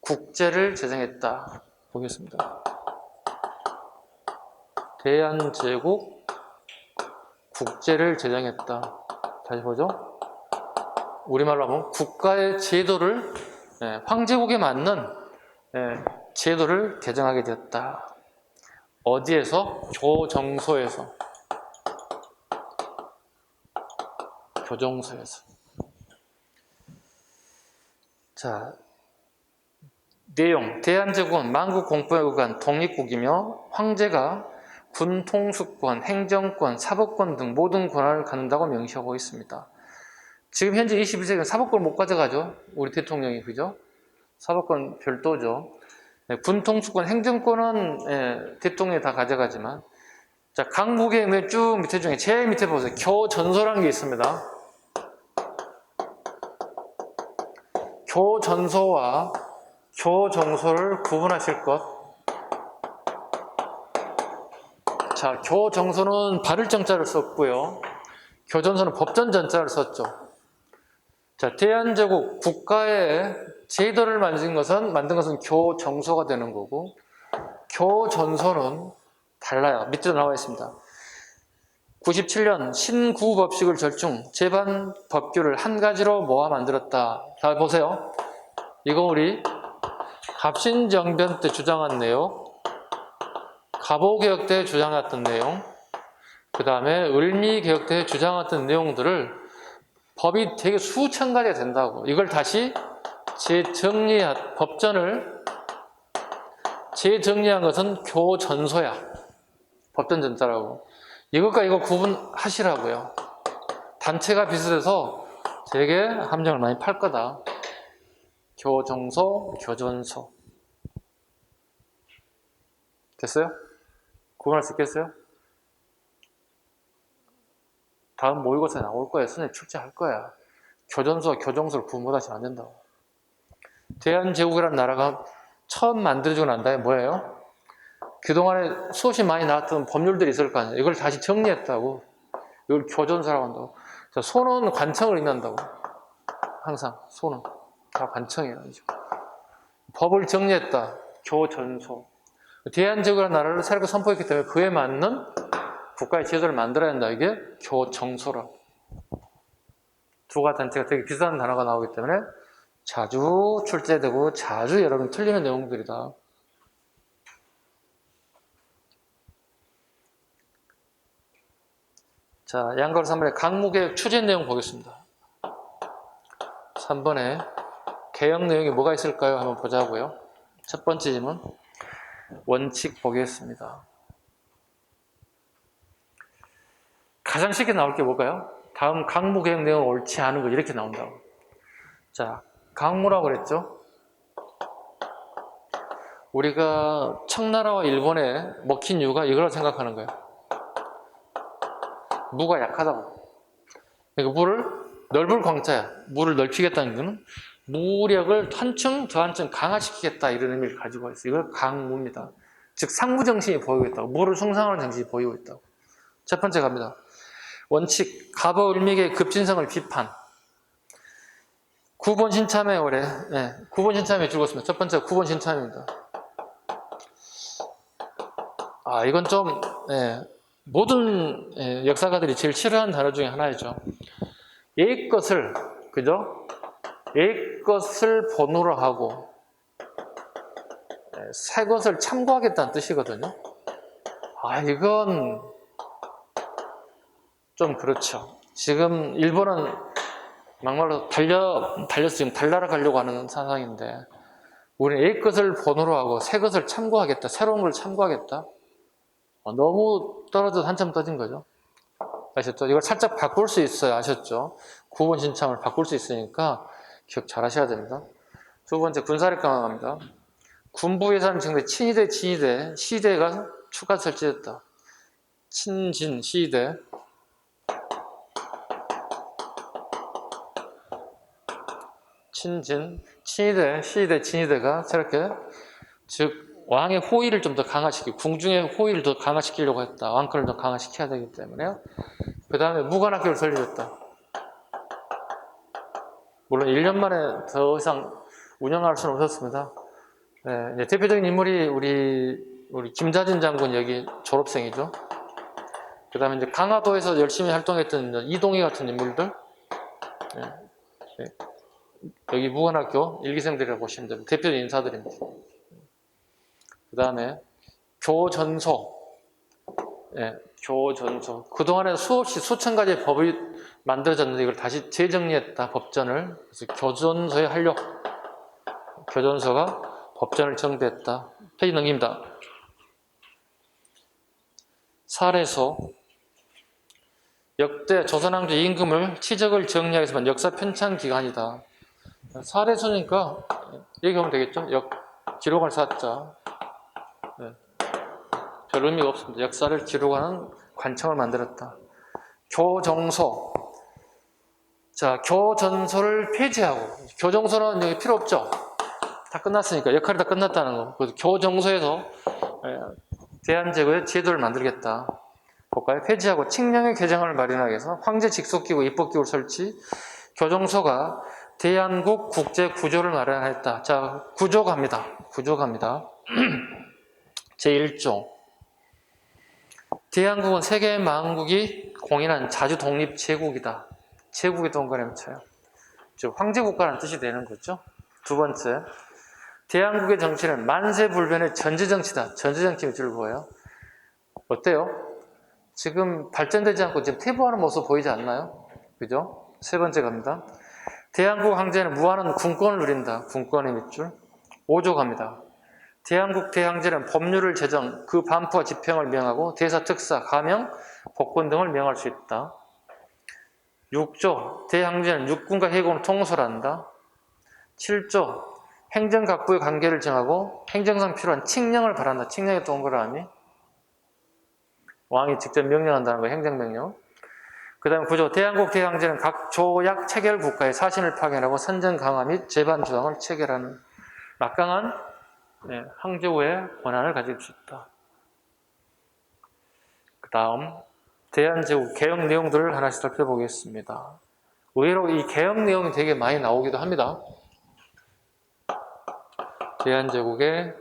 국제를 제정했다. 보겠습니다. 대한제국 국제를 제정했다. 다시 보죠. 우리말로 하면 국가의 제도를 황제국에 맞는 제도를 개정하게 되었다. 어디에서? 교정소에서. 교정소에서. 자, 내용. 대한제국은 만국 공포에 의한 독립국이며 황제가 군 통수권, 행정권, 사법권 등 모든 권한을 갖는다고 명시하고 있습니다. 지금 현재 21세기는 사법권 못 가져가죠. 우리 대통령이, 그죠? 사법권 별도죠. 네, 군 통수권, 행정권은 대통령이 다 가져가지만, 자, 각 무게의 쭉 밑에 중에 제일 밑에 보세요. 교전소라는 게 있습니다. 교전소와 교정소를 구분하실 것. 자, 교정소는 발을 정자를 썼고요. 교전소는 법전 전자를 썼죠. 자, 대한제국 국가의 제도를 만든 것은 교정소가 되는 거고, 교전소는 달라요. 밑에 나와 있습니다. 97년 신구법식을 절충, 재반 법규를 한 가지로 모아 만들었다. 자, 보세요. 이거 우리 갑신정변 때 주장한 내용, 갑오개혁 때 주장했던 내용, 그 다음에 을미개혁 때 주장했던 내용들을 법이 되게 수천 가지가 된다고. 이걸 다시 법전을 재정리한 것은 교전소야. 법전 전자라고. 이것과 이거 구분하시라고요. 단체가 비슷해서 되게 함정을 많이 팔 거다. 교정소, 교전소. 됐어요? 구분할 수 있겠어요? 다음 모의고사에 나올 거야. 선생님 출제할 거야. 교전소와 교정소를 구분 못하시면 안 된다고. 대한제국이라는 나라가 처음 만들어지고 난 다음에 뭐예요? 그동안에 수없이 많이 나왔던 법률들이 있을 거 아니에요. 이걸 다시 정리했다고. 이걸 교전소라고 한다고. 자, 소는 관청을 의미한다고. 항상 소는 다 관청이에요. 법을 정리했다. 교전소. 대한제국이라는 나라를 새롭게 선포했기 때문에 그에 맞는 국가의 제도를 만들어야 한다. 이게 교정소라. 두가 단체가 되게 비슷한 단어가 나오기 때문에 자주 출제되고 자주 여러분 틀리는 내용들이다. 자, 양가로 3번에 강무개혁 추진 내용 보겠습니다. 3번에 개혁 내용이 뭐가 있을까요? 한번 보자고요. 첫 번째 질문 원칙 보겠습니다. 가장 쉽게 나올 게 뭘까요? 다음 강무개혁 내용 옳지 않은 거 이렇게 나온다고. 자, 강무라고 그랬죠? 우리가 청나라와 일본에 먹힌 이유가 이거라고 생각하는 거예요. 무가 약하다고. 그러니까 물을 넓을 광자야. 물을 넓히겠다는 것은 무력을 한층 더 한층 강화시키겠다 이런 의미를 가지고 있어요. 이걸 강무입니다. 즉 상무정신이 보이고 있다고. 무를 숭상하는 정신이 보이고 있다고. 첫 번째 갑니다. 원칙, 갑오을미계의 급진성을 비판. 9번 신참에 올해 9번 신참에 죽었습니다. 첫 번째 9번 신참입니다. 이건 좀 모든 역사가들이 제일 싫어하는 단어 중에 하나이죠. 옛 것을, 그죠? 옛 것을 본으로 하고 새 것을 참고하겠다는 뜻이거든요. 이건 좀 그렇죠. 지금 일본은 막말로 달려서 지금 달나라 가려고 하는 상황인데 우리는 옛 것을 본으로 하고 새 것을 참고하겠다. 새로운 걸 참고하겠다. 너무 떨어져서 한참 떠진 거죠. 아셨죠? 이걸 살짝 바꿀 수 있어요. 아셨죠? 9번 신참을 바꿀 수 있으니까 기억 잘 하셔야 됩니다. 두 번째, 군사력 강화합니다. 군부 예산 증대 친위대, 진위대, 시대가 추가 설치됐다. 친진, 시대. 친진, 친위대, 시대, 진위대가 새롭게, 즉 왕의 호의를 좀 더 강화시키고 궁중의 호의를 더 강화시키려고 했다. 왕권을 더 강화시켜야 되기 때문에. 그 다음에 무관학교를 설립했다. 물론 1년 만에 더 이상 운영할 수는 없었습니다. 이제 대표적인 인물이 우리 김자진 장군 여기 졸업생이죠. 그 다음에 이제 강화도에서 열심히 활동했던 이동희 같은 인물들. 여기 무관학교 일기생들이라고 보시면 됩니다. 대표적인 인사들입니다. 그 다음에 교전소. 교전소. 그동안에 수없이 수천 가지의 법이 만들어졌는데 이걸 다시 재정리했다. 법전을. 그래서 교전소에 하려. 교전소가 법전을 정비했다. 페이지 넘깁니다. 사례소. 역대 조선왕조 임금을 치적을 정리하기 위해서 역사 편찬 기관이다. 사례수니까 얘기하면 되겠죠. 기록할 사자. 네. 별 의미가 없습니다. 역사를 기록하는 관청을 만들었다. 교정소. 자, 교전소를 폐지하고, 교정소는 여기 필요 없죠. 다 끝났으니까, 역할이 다 끝났다는 거. 그래서 교정소에서 대한제국의 제도를 만들겠다. 볼까요? 폐지하고 칙령의 개정을 마련하기 위해서 황제 직속기구 입법기구를 설치, 교정소가 대한국 국제 구조를 마련했다. 자, 구조 갑니다. 제1조. 대한국은 세계 만국이 공인한 자주 독립 제국이다. 제국의 동거래 맺혀요. 즉 황제국가라는 뜻이 되는 거죠. 두 번째, 대한국의 정치는 만세불변의 전제정치다. 전제정치 즐거워요. 어때요? 지금 발전되지 않고 지금 퇴보하는 모습 보이지 않나요? 그죠? 세 번째 갑니다. 대한국 황제는 무한한 군권을 누린다. 군권의 밑줄. 5조 갑니다. 대한국 대항제는 법률을 제정, 그 반포와 집행을 명하고 대사, 특사, 가명, 복권 등을 명할 수 있다. 6조, 대항제는 육군과 해군을 통솔한다. 7조, 행정각부의 관계를 정하고 행정상 필요한 칙령을 바란다. 칙령의 동그라미. 왕이 직접 명령한다는 거예요. 행정명령. 그 다음 9조, 대한국 대항제는 각 조약 체결 국가에 사신을 파견하고 선정 강화 및 재반 조항을 체결하는 막강한 황제후의 권한을 가질 수 있다. 그 다음 대한제국 개혁 내용들을 하나씩 살펴보겠습니다. 의외로 이 개혁 내용이 되게 많이 나오기도 합니다. 대한제국의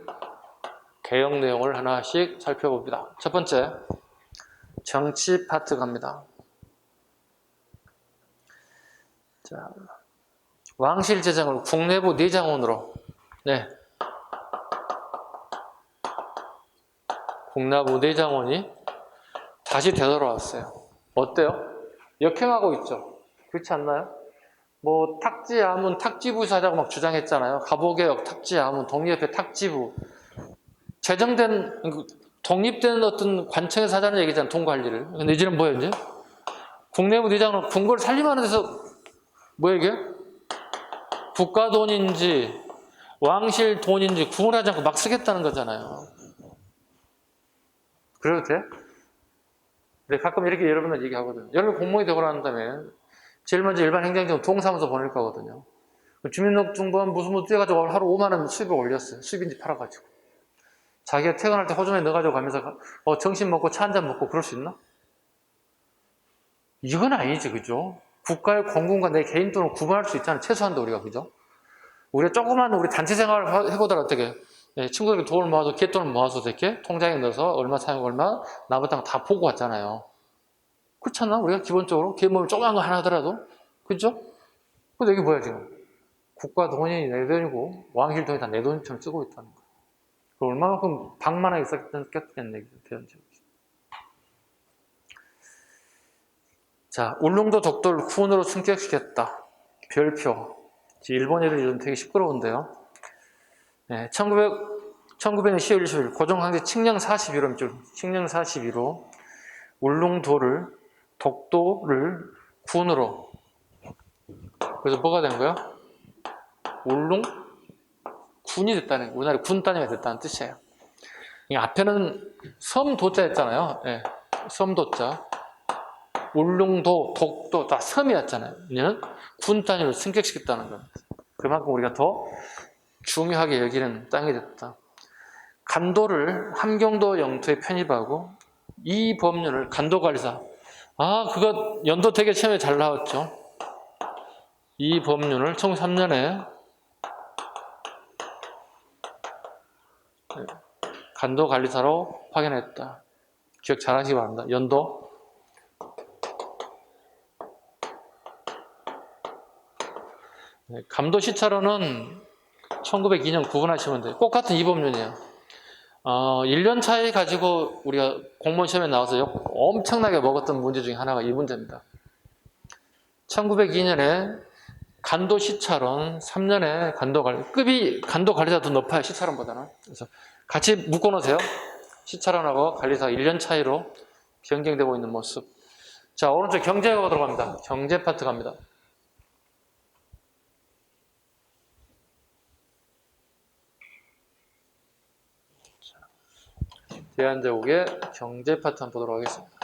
개혁 내용을 하나씩 살펴봅니다. 첫 번째, 정치 파트 갑니다. 자, 왕실 재정을 국내부 내장원으로, 국내부 내장원이 다시 되돌아왔어요. 어때요? 역행하고 있죠. 그렇지 않나요? 뭐 탁지 아문 탁지부에서 하자고 막 주장했잖아요. 가보개혁 탁지 아문 독립협회 탁지부. 제정된 독립된 어떤 관청에서 하자는 얘기잖아요. 통관리를. 근데 이제는 뭐예요 이제? 국내부 내장은 궁궐을 살림하는 데서 뭐야 이게? 국가 돈인지 왕실 돈인지 구분하지 않고 막 쓰겠다는 거잖아요. 그래도 돼? 근데 가끔 이렇게 여러분들 얘기하거든요. 여러분 공무원이 되고 난 다음에 제일 먼저 일반 행정직은 동사무소 보낼 거거든요. 주민등록증본 무슨 뛰어가지고 하루 5만 원 수입을 올렸어요. 수입인지 팔아가지고. 자기가 퇴근할 때 호주머니 넣어가지고 가면서 점심 먹고 차 한잔 먹고 그럴 수 있나? 이건 아니지, 그죠? 국가의 공공과 내 개인 돈을 구분할 수 있잖아요. 최소한도 우리가, 그죠? 우리가 조그만 우리 단체 생활을 해보더라 어떻게 친구들에게 돈을 모아서 갯돈을 모아서 이렇게 통장에 넣어서 얼마 사용 얼마 남았다는 거 다 보고 왔잖아요. 그렇지 않나? 우리가 기본적으로 개모임 조그만 거 하나 하더라도 그죠? 근데 이게 뭐야 지금? 국가 돈이 내 돈이고 왕실 돈이 다 내 돈처럼 쓰고 있다는 거야. 그럼 얼마만큼 방만하게 썼겠겠네 대한제국. 자, 울릉도 독도를 군으로 승격시켰다. 별표. 일본 애들이 좀 되게 시끄러운데요. 1900년 10월 20일 고종황제 칙령 41호 칙령 41호 울릉도를 독도를 군으로. 그래서 뭐가 된 거야? 울릉 군이 됐다는, 우리나라 군 단위가 됐다는 뜻이에요. 앞에는 섬도자였잖아요. 섬도자. 울릉도, 독도 다 섬이었잖아요. 이제는 군 단위로 승격시켰다는 겁니다. 그만큼 우리가 더 중요하게 여기는 땅이 됐다. 간도를 함경도 영토에 편입하고 이 법률을 간도관리사. 그거 연도 되게 시험에 잘 나왔죠. 이 법률을 1903년에 간도관리사로 확인했다. 기억 잘 하시기 바랍니다. 연도. 감도시차로는 1902년 구분하시면 돼요. 똑같은 이 법률이에요. 1년 차이 가지고 우리가 공무원 시험에 나와서 엄청나게 먹었던 문제 중에 하나가 이 문제입니다. 1902년에 간도시차론, 3년에 간도관리, 급이 간도관리사가 더 높아요, 시차론보다는. 그래서 같이 묶어놓으세요. 시차론하고 관리사가 1년 차이로 변경되고 있는 모습. 자, 오른쪽 경제가 들어갑니다. 경제 파트 갑니다. 대한제국의 경제 파트 한번 보도록 하겠습니다.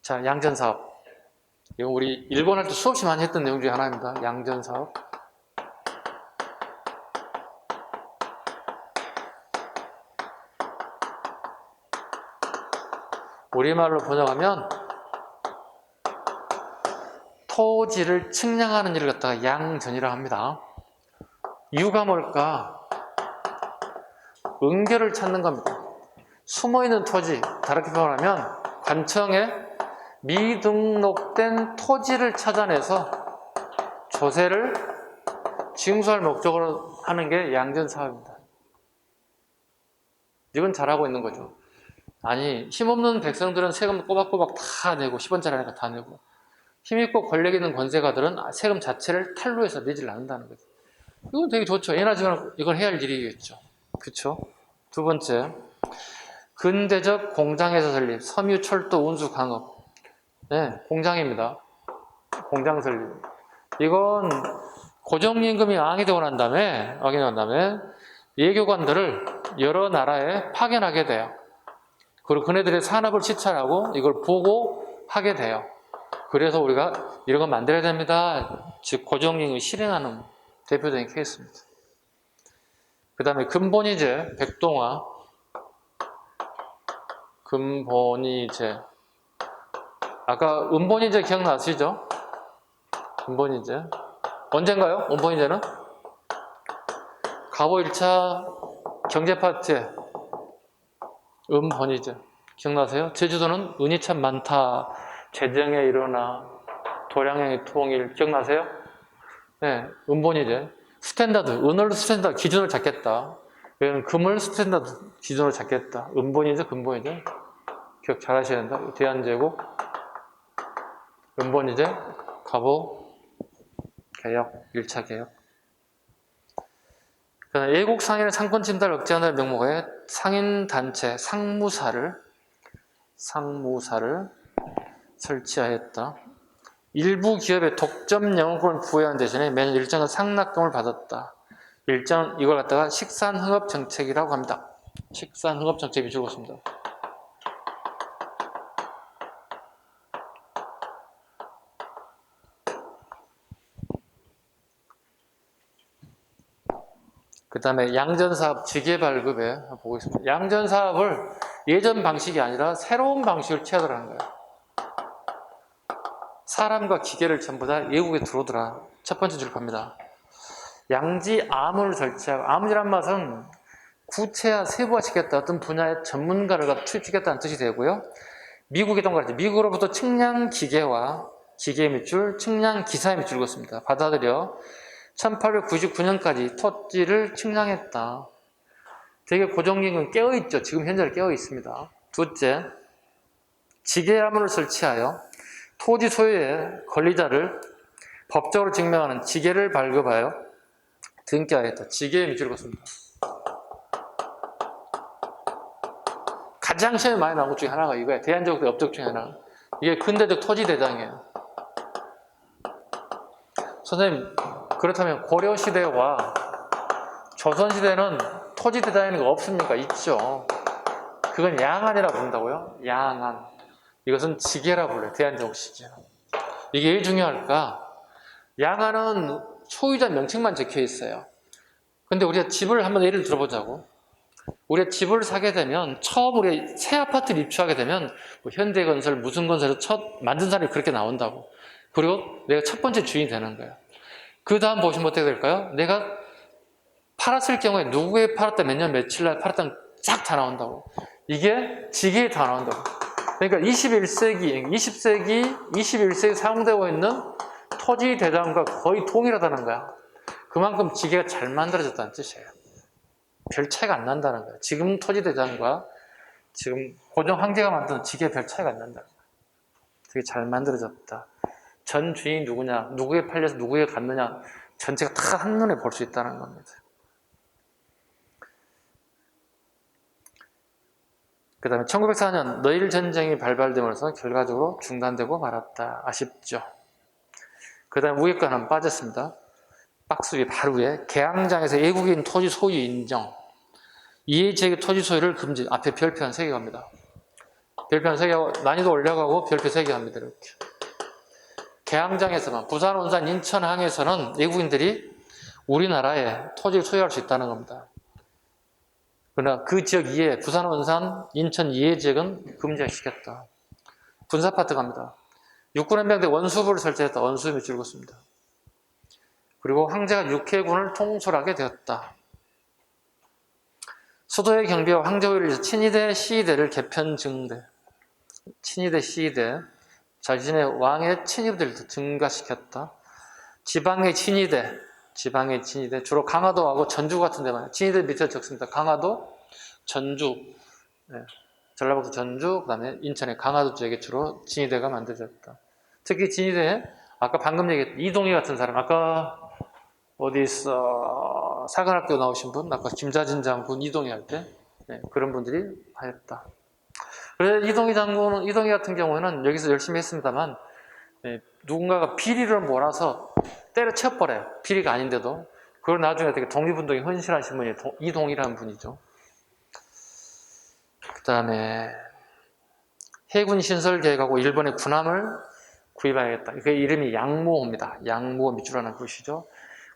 자, 양전사업. 이건 우리 일본 할 때 수없이 많이 했던 내용 중에 하나입니다. 양전사업. 우리말로 번역하면 토지를 측량하는 일을 갖다가 양전이라 합니다. 이유가 뭘까? 은결을 찾는 겁니다. 숨어있는 토지, 다르게 표현하면 관청에 미등록된 토지를 찾아내서 조세를 징수할 목적으로 하는 게 양전사업입니다. 이건 잘하고 있는 거죠. 아니, 힘없는 백성들은 세금 꼬박꼬박 다 내고 10원짜리 하니까 다 내고 힘있고 권력 있는 권세가들은 세금 자체를 탈루해서 내질 않는다는 거죠. 이건 되게 좋죠. 예나 지금 이건 해야 할 일이겠죠. 그렇죠? 두 번째, 근대적 공장에서 설립, 섬유, 철도, 운수, 강업. 네, 공장입니다. 공장 설립. 이건 고정임금이 왕이되고 난 다음에 예교관들을 여러 나라에 파견하게 돼요. 그리고 그네들의 산업을 시찰하고 이걸 보고 하게 돼요. 그래서 우리가 이런 거 만들어야 됩니다. 즉 고정임금을 실행하는 대표적인 케이스입니다. 그 다음에 근본이제, 백동화, 근본이제. 아까 은본이제 기억나시죠? 은본이제. 언젠가요? 은본이제는? 가보 1차 경제 파트에 은본이제. 기억나세요? 제주도는 은이 참 많다. 재정에 일어나. 도량의 통일. 기억나세요? 네, 은본이제. 스탠다드, 은을 스탠다드 기준을 잡겠다. 여기는 금을 스탠다드 기준으로 잡겠다. 은본이제, 근본이제. 기억 잘 하셔야 된다. 대한제국, 은본이제, 가보, 개혁, 1차 개혁. 애국 상인의 상권 침탈을 억제하는 명목에 상인단체, 상무사를 설치하였다. 일부 기업에 독점 영업권을 부여한 대신에 매년 일정한 상납금을 받았다. 이걸 갖다가 식산흥업정책이라고 합니다. 식산흥업정책이 줄었습니다. 그 다음에 양전사업 지계발급에 보겠습니다. 양전사업을 예전 방식이 아니라 새로운 방식을 취하더라 하는 거예요. 사람과 기계를 전부 다 예국에 들어오더라. 첫 번째 줄 겁니다. 양지암을 설치하고, 암이란 맛은 구체화, 세부화시켰다. 어떤 분야의 전문가를 투입시켰다는 뜻이 되고요. 미국의 동그랗게 미국으로부터 측량 기계와 기계 밑줄, 측량 기사의 밑줄을 걷습니다. 받아들여 1899년까지 토지를 측량했다. 되게 고정임금은 깨어있죠. 지금 현재는 깨어있습니다. 둘째, 지계암을 설치하여 토지 소유의 권리자를 법적으로 증명하는 지계를 발급하여 등기하였다. 지계의 밑줄을 걷습니다. 가장 시험에 많이 나온 것 중에 하나가 이거예요. 대한제국의 업적 중에 하나. 이게 근대적 토지대장이에요. 선생님, 그렇다면 고려시대와 조선시대는 토지대장이라는 거 없습니까? 있죠. 그건 양안이라고 부른다고요? 양안. 이것은 지계라 불러요. 대한제국 시계는. 이게 왜 중요할까? 양안은 소유자 명칭만 적혀 있어요. 근데 우리가 집을 한번 예를 들어보자고. 우리가 집을 사게 되면 처음 우리가 새 아파트를 입주하게 되면 뭐 현대건설, 무슨 건설에서 첫 만든 사람이 그렇게 나온다고. 그리고 내가 첫 번째 주인이 되는 거예요. 그 다음 보시면 어떻게 될까요? 내가 팔았을 경우에 누구에 팔았다, 몇 년 며칠 날 팔았다 쫙 다 나온다고. 이게 지계에 다 나온다고. 그러니까 21세기, 20세기, 21세기 사용되고 있는 토지 대장과 거의 동일하다는 거야. 그만큼 지계가 잘 만들어졌다는 뜻이에요. 별 차이가 안 난다는 거예요. 지금 토지 대장과 지금 고정 황제가 만든 지계에 별 차이가 안 난다는 거예요. 되게 잘 만들어졌다. 전 주인이 누구냐, 누구에 팔려서 누구에 갔느냐, 전체가 다 한눈에 볼 수 있다는 겁니다. 그 다음에 1904년 너일 전쟁이 발발되면서 결과적으로 중단되고 말았다. 아쉽죠. 그 다음에 우익관은 빠졌습니다. 박스 위 바로 위에 개항장에서 외국인 토지 소유 인정, 이해지역의 토지 소유를 금지. 앞에 별표 한 3개 갑니다. 별표 한 3개 하고 난이도 올려가고 별표 3개 합니다. 이렇게. 개항장에서는, 부산, 온산, 인천항에서는 외국인들이 우리나라에 토지를 소유할 수 있다는 겁니다. 그러나 그 지역 이외에 부산, 온산, 인천 이외 지역은 금지시켰다. 군사파트 갑니다. 육군연병대 원수부를 설치했다. 원수임이 줄었습니다. 그리고 황제가 육해군을 통솔하게 되었다. 수도의 경비와 황제호를 위해서 친위대, 시위대를 개편 증대. 친위대, 시위대. 자신의 왕의 친위대를 증가시켰다. 지방의 친위대, 주로 강화도하고 전주 같은 데만, 친위대 밑에 적습니다. 강화도, 전주, 전라북도 전주, 그 다음에 인천의 강화도 지역에 주로 친위대가 만들어졌다. 특히 친위대에 아까 방금 얘기했던 이동희 같은 사람, 아까 어디 있어 사관학교 나오신 분, 아까 김자진 장군 이동희 할 때 그런 분들이 하였다. 그래서 이동희 같은 경우에는 여기서 열심히 했습니다만 누군가가 비리를 몰아서 때려쳐버려요. 비리가 아닌데도. 그걸 나중에 되게 독립운동에 헌신하신 분이 이동희라는 분이죠. 그 다음에 해군 신설 계획하고 일본의 군함을 구입하겠다. 그 이름이 양모호입니다. 양모호 밑줄하는 것이죠.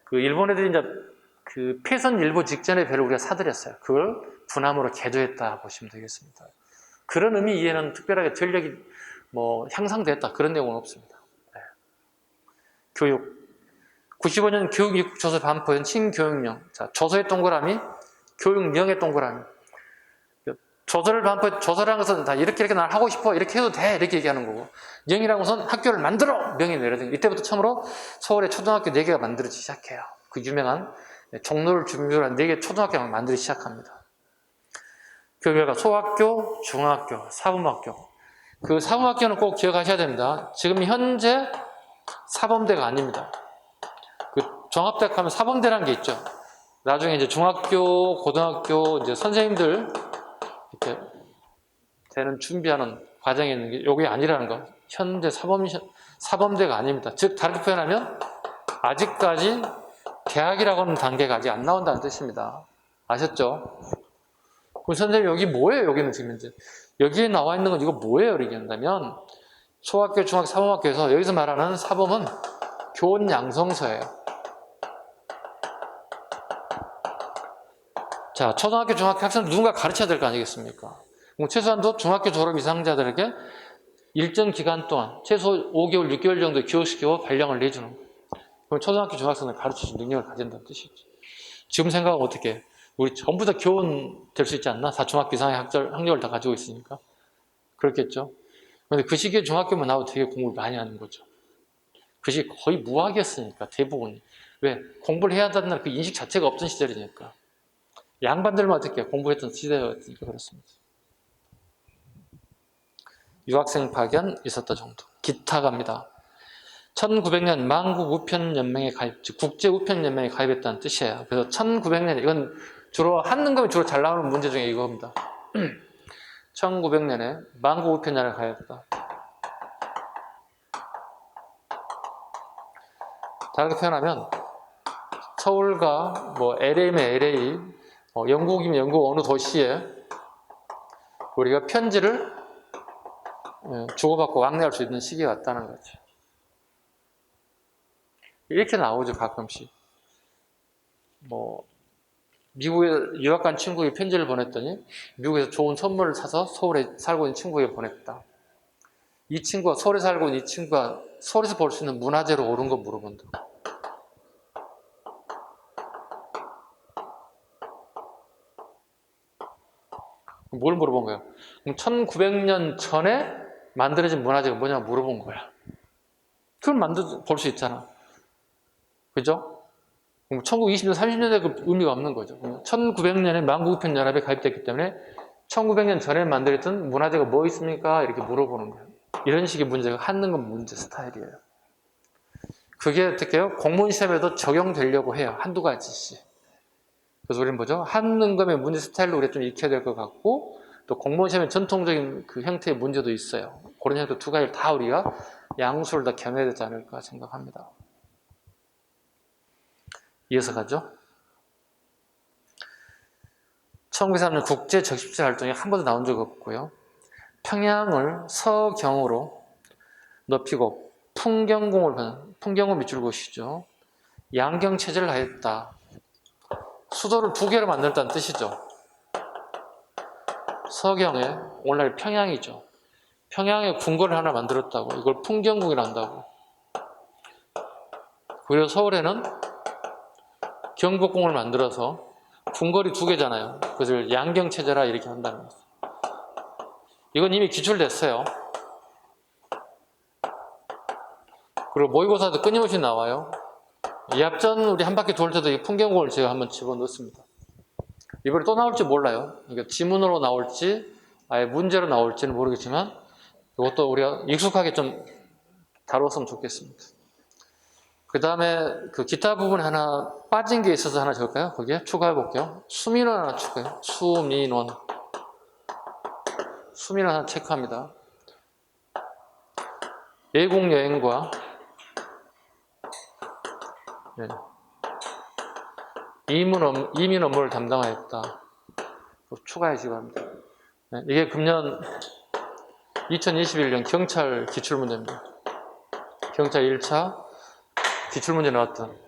그 일본 애들이 이제 그 패선 일보 직전에 배를 우리가 사들였어요. 그걸 군함으로 개조했다 보시면 되겠습니다. 그런 의미 이해는 특별하게 전력이 향상됐다 그런 내용은 없습니다. 교육. 95년 교육입국 조서 반포현 신교육령. 자, 조서의 동그라미, 교육령의 동그라미. 조서를 반포해, 조서라는 것은 다 이렇게 날 하고 싶어, 이렇게 해도 돼, 이렇게 얘기하는 거고. 영이라는 것은 학교를 만들어! 명이 내려진 거. 이때부터 처음으로 서울에 초등학교 4개가 만들어지기 시작해요. 그 유명한 종로를 준비로 한 4개 초등학교가 만들기 시작합니다. 그 결과 소학교, 중학교, 사범학교. 그 사범학교는 꼭 기억하셔야 됩니다. 지금 현재 사범대가 아닙니다. 그 종합대학 하면 사범대라는 게 있죠. 나중에 이제 중학교, 고등학교 이제 선생님들 이렇게 되는 준비하는 과정에 있는 게 이게 아니라는 거. 현재 사범대가 아닙니다. 즉 다르게 표현하면 아직까지 대학이라고 하는 단계가 아직 안 나온다는 뜻입니다. 아셨죠? 그럼 선생님 여기 뭐예요? 여기는 지금 현재 여기에 나와 있는 건 이거 뭐예요? 이렇게 한다면 초학교, 중학교, 사범학교에서 여기서 말하는 사범은 교원 양성서예요. 자, 초등학교, 중학교 학생들 누군가 가르쳐야 될 거 아니겠습니까? 그럼 최소한도 중학교 졸업 이상자들에게 일정 기간 동안 최소 5개월, 6개월 정도 교육시키고 발령을 내주는 거예요. 그럼 초등학교, 중학생을 가르쳐줄 능력을 가진다는 뜻이죠. 지금 생각하면 어떻게 해요? 우리 전부 다 교원 될 수 있지 않나? 다 중학교 이상의 학력을 다 가지고 있으니까. 그렇겠죠? 그런데 그 시기에 중학교만 나와도 되게 공부를 많이 하는 거죠. 그 시기 거의 무학이었으니까, 대부분이. 왜? 공부를 해야 한다는 그 인식 자체가 없던 시절이니까. 양반들만 어떻게 공부했던 시대였으니까 그렇습니다. 유학생 파견 있었다 정도. 기타 갑니다. 1900년 만국우편연맹에 가입, 즉 국제우편연맹에 가입했다는 뜻이에요. 그래서 1900년, 이건 주로 한능검이 주로 잘 나오는 문제 중에 이겁니다. 1900년에 만국우편연맹에 가입했다. 다르게 표현하면 서울과 LA면 LA, 영국이면 영국 어느 도시에 우리가 편지를 주고받고 왕래할 수 있는 시기가 왔다는 거죠. 이렇게 나오죠, 가끔씩. 미국에 유학 간 친구에게 편지를 보냈더니 미국에서 좋은 선물을 사서 서울에 살고 있는 친구에게 보냈다. 이 친구가 서울에 살고 있는 이 친구가 서울에서 볼 수 있는 문화재로 옳은 거 물어본다. 뭘 물어본 거예요? 그럼 1900년 전에 만들어진 문화재가 뭐냐고 물어본 거야. 그럼 볼 수 있잖아. 그죠? 1920년, 30년대 그 의미가 없는 거죠. 1900년에 만국우편연합에 가입됐기 때문에 1900년 전에 만들었던 문화재가 뭐 있습니까? 이렇게 물어보는 거예요. 이런 식의 문제가 한능검 문제 스타일이에요. 그게 어떻게 해요? 공무원 시험에도 적용되려고 해요. 한두 가지씩. 그래서 우리는 뭐죠? 한능검의 문제 스타일로 우리가 좀 익혀야 될 것 같고, 또 공무원 시험의 전통적인 그 형태의 문제도 있어요. 그런 형태 두 가지를 다 우리가 양수를 다 겸해야 되지 않을까 생각합니다. 이어서 가죠. 1903년 국제 적십자 활동에 한 번도 나온 적 없고요. 평양을 서경으로 높이고 풍경을 밑줄 것이죠. 양경 체제를 하였다. 수도를 두 개로 만들었다는 뜻이죠. 서경에 오늘날 평양이죠. 평양에 궁궐을 하나 만들었다고. 이걸 풍경궁이라 한다고. 그리고 서울에는 경복궁을 만들어서 궁궐이 두 개잖아요. 그것을 양경 체제라 이렇게 한다는 거죠. 이건 이미 기출됐어요. 그리고 모의고사도 끊임없이 나와요. 이합전 우리 한 바퀴 돌 때도 이 풍경공을 제가 한번 집어넣습니다. 이번에 또 나올지 몰라요. 그러니까 지문으로 나올지 아예 문제로 나올지는 모르겠지만 이것도 우리가 익숙하게 좀 다뤘으면 좋겠습니다. 그 다음에 그 기타 부분에 하나 빠진 게 있어서 하나 적을까요? 거기에 추가해 볼게요. 수민원 하나 추가해요. 수민원 하나 체크합니다. 외국 여행과 네. 이민 업무를 담당하였다. 추가해 주시기 바랍니다. 네. 이게 금년 2021년 경찰 기출문제입니다. 경찰 1차 기출문제 나왔던.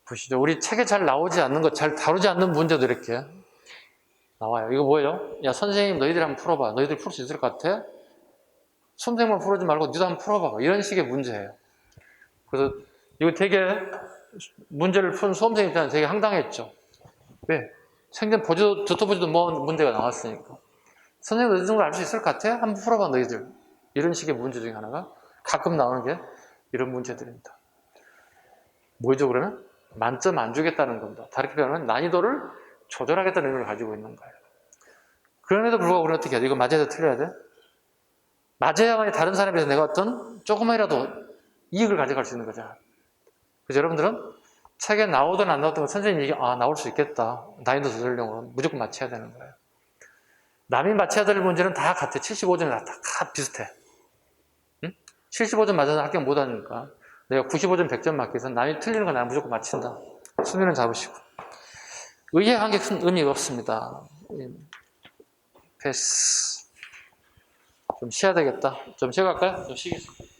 보시죠. 우리 책에 잘 나오지 않는 것, 잘 다루지 않는 문제도 이렇게 나와요. 이거 뭐예요? 야, 선생님, 너희들 한번 풀어봐. 너희들 풀 수 있을 것 같아? 선생님만 풀어지 말고 니도 한번 풀어봐. 이런 식의 문제예요. 그래서 이거 되게 문제를 푼 수험생 입장에서 되게 황당했죠. 왜? 생전 듣도 보지도 못한 문제가 나왔으니까. 선생님, 너희 정도 알 수 있을 것 같아? 한번 풀어봐, 너희들. 이런 식의 문제 중에 하나가 가끔 나오는 게 이런 문제들입니다. 뭐죠, 그러면? 만점 안 주겠다는 겁니다. 다르게 표현하면 난이도를 조절하겠다는 의미를 가지고 있는 거예요. 그럼에도 불구하고 우리는 어떻게 해야 돼? 이거 맞아야 돼? 틀려야 돼? 맞아야만이 다른 사람에 비해서 내가 어떤 조금이라도 이익을 가져갈 수 있는 거죠. 그래서 여러분들은 책에 나오든 안 나오든 선생님이 나올 수 있겠다. 난이도 조절용으로 무조건 맞춰야 되는 거예요. 남이 맞춰야 될 문제는 다 같아. 75점이 다 비슷해. 응? 75점 맞아서 합격 못 하니까 내가 95점 100점 맞기 위해서 남이 틀리는 건 나는 무조건 맞힌다. 수면은 잡으시고. 의해한 게 큰 의미가 없습니다. 패스. 좀 쉬어야 되겠다. 좀 쉬어갈까요? 좀 쉬겠습니다.